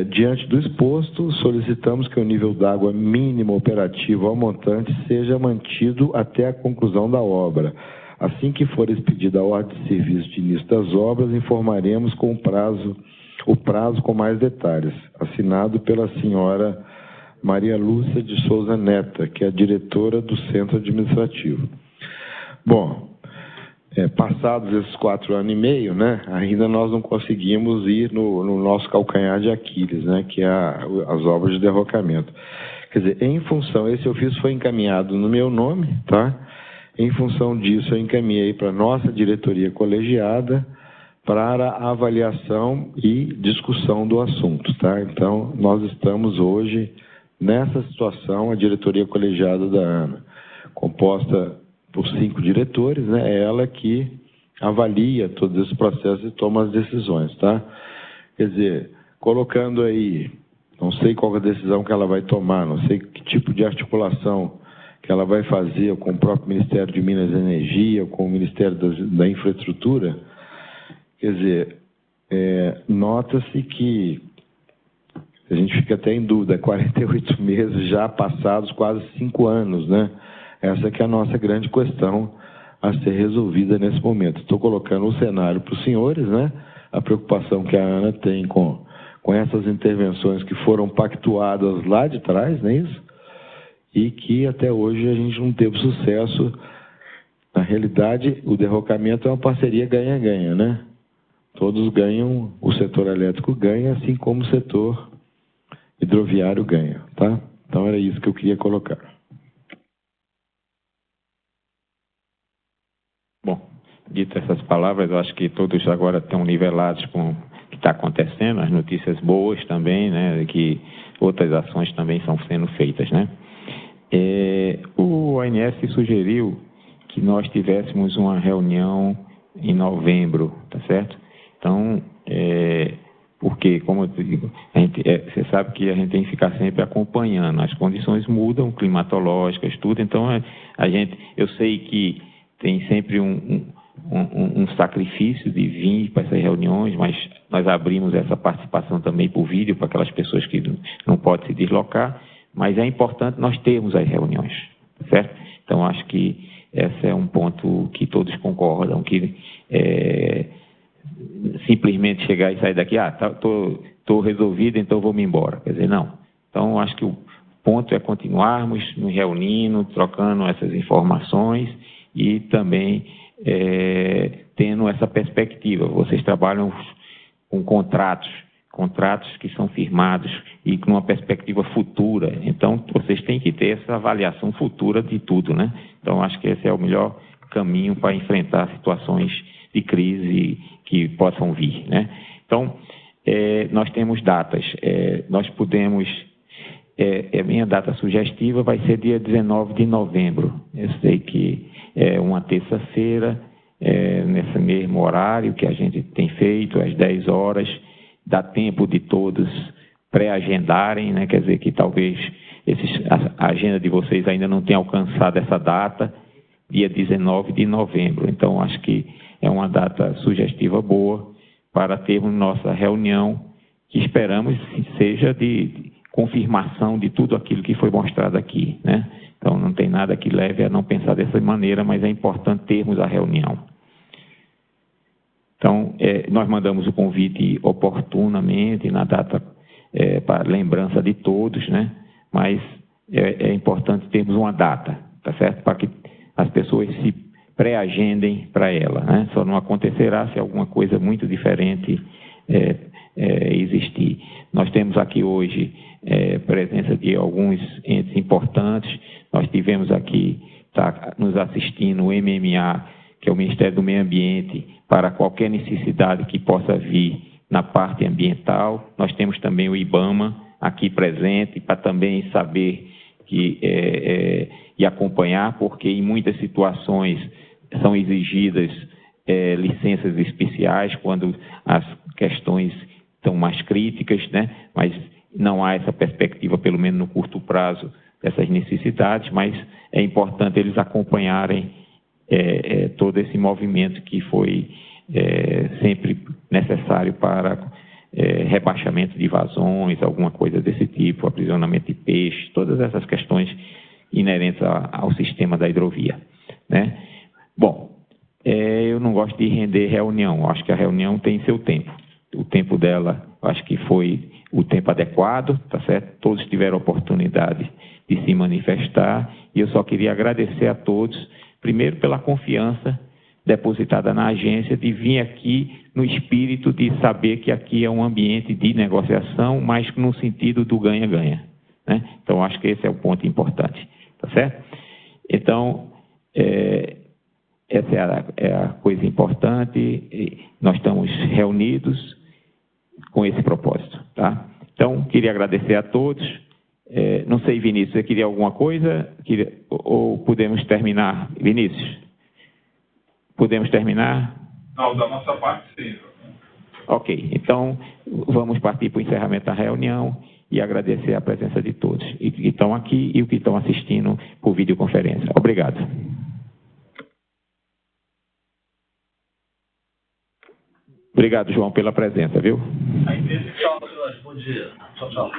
Diante do exposto, solicitamos que o nível d'água mínimo operativo ao montante seja mantido até a conclusão da obra. Assim que for expedida a ordem de serviço de início das obras, informaremos com o prazo com mais detalhes, assinado pela senhora Maria Lúcia de Souza Neta, que é a diretora do Centro Administrativo. Bom, passados esses 4 anos e meio, né, ainda nós não conseguimos ir no nosso calcanhar de Aquiles, né, que é as obras de derrocamento. Quer dizer, em função, esse ofício foi encaminhado no meu nome, tá? Em função disso, eu encaminhei para a nossa diretoria colegiada para a avaliação e discussão do assunto, tá? Então, nós estamos hoje nessa situação, a diretoria colegiada da ANA, composta por 5 diretores, né? É ela que avalia todos esses processos e toma as decisões, tá? Quer dizer, colocando aí, não sei qual é a decisão que ela vai tomar, não sei que tipo de articulação que ela vai fazer com o próprio Ministério de Minas e Energia, ou com o Ministério da Infraestrutura. Quer dizer, nota-se que a gente fica até em dúvida, 48 meses já passados, quase 5 anos, né? Essa que é a nossa grande questão a ser resolvida nesse momento. Estou colocando o cenário para os senhores, né? A preocupação que a ANA tem com essas intervenções que foram pactuadas lá de trás, não é isso? E que até hoje a gente não teve sucesso. Na realidade, o derrocamento é uma parceria ganha-ganha, né? Todos ganham, o setor elétrico ganha, assim como o setor hidroviário ganha, tá? Então era isso que eu queria colocar. Bom, dito essas palavras, eu acho que todos agora estão nivelados com o que está acontecendo, as notícias boas também, né, que outras ações também estão sendo feitas, né. O ONS sugeriu que nós tivéssemos uma reunião em novembro, tá certo? Então, porque, como eu digo, você sabe que a gente tem que ficar sempre acompanhando, as condições mudam, climatológicas, tudo, então eu sei que tem sempre um sacrifício de vir para essas reuniões, mas nós abrimos essa participação também por vídeo para aquelas pessoas que não podem se deslocar, mas é importante nós termos as reuniões, certo? Então, acho que esse é um ponto que todos concordam, que simplesmente chegar e sair daqui, estou resolvido, então vou me embora. Quer dizer, não. Então, acho que o ponto é continuarmos nos reunindo, trocando essas informações e também tendo essa perspectiva. Vocês trabalham com contratos que são firmados e com uma perspectiva futura. Então, vocês têm que ter essa avaliação futura de tudo, né? Então, acho que esse é o melhor caminho para enfrentar situações de crise que possam vir, né? Então, nós temos datas. Nós podemos... a minha data sugestiva vai ser dia 19 de novembro. Eu sei que é uma terça-feira, nesse mesmo horário que a gente tem feito, às 10 horas, dá tempo de todos pré-agendarem, né? Quer dizer que talvez a agenda de vocês ainda não tenha alcançado essa data, dia 19 de novembro. Então, acho que é uma data sugestiva boa para termos nossa reunião, que esperamos seja de confirmação de tudo aquilo que foi mostrado aqui, né? Então, não tem nada que leve a não pensar dessa maneira, mas é importante termos a reunião. Então, nós mandamos o convite oportunamente, na data, para lembrança de todos, né? Mas é importante termos uma data, tá certo? Para que as pessoas se pré-agendem para ela, né? Só não acontecerá se alguma coisa muito diferente existir. Nós temos aqui hoje presença de alguns entes importantes. Nós tivemos aqui, está nos assistindo o MMA, que é o Ministério do Meio Ambiente, para qualquer necessidade que possa vir na parte ambiental. Nós temos também o IBAMA aqui presente, para também saber e acompanhar, porque em muitas situações são exigidas licenças especiais quando as questões estão mais críticas, né? Mas não há essa perspectiva, pelo menos no curto prazo, dessas necessidades, mas é importante eles acompanharem todo esse movimento que foi sempre necessário para rebaixamento de vazões, alguma coisa desse tipo, aprisionamento de peixe, todas essas questões inerentes ao sistema da hidrovia, né? Bom, eu não gosto de render reunião, acho que a reunião tem seu tempo. O tempo dela, acho que foi o tempo adequado, tá certo? Todos tiveram oportunidade de se manifestar e eu só queria agradecer a todos, primeiro pela confiança depositada na agência de vir aqui no espírito de saber que aqui é um ambiente de negociação, mas no sentido do ganha-ganha, né? Então, acho que esse é o ponto importante, tá certo? Então, essa é a coisa importante, e nós estamos reunidos com esse propósito, tá? Então, queria agradecer a todos. Não sei, Vinícius, você queria alguma coisa? Ou podemos terminar? Vinícius, podemos terminar? Não, da nossa parte, sim. Ok, então vamos partir para o encerramento da reunião e agradecer a presença de todos que estão aqui e os que estão assistindo por videoconferência. Obrigado. Obrigado, João, pela presença, viu? Tchau, senhores. Bom dia. Tchau, tchau.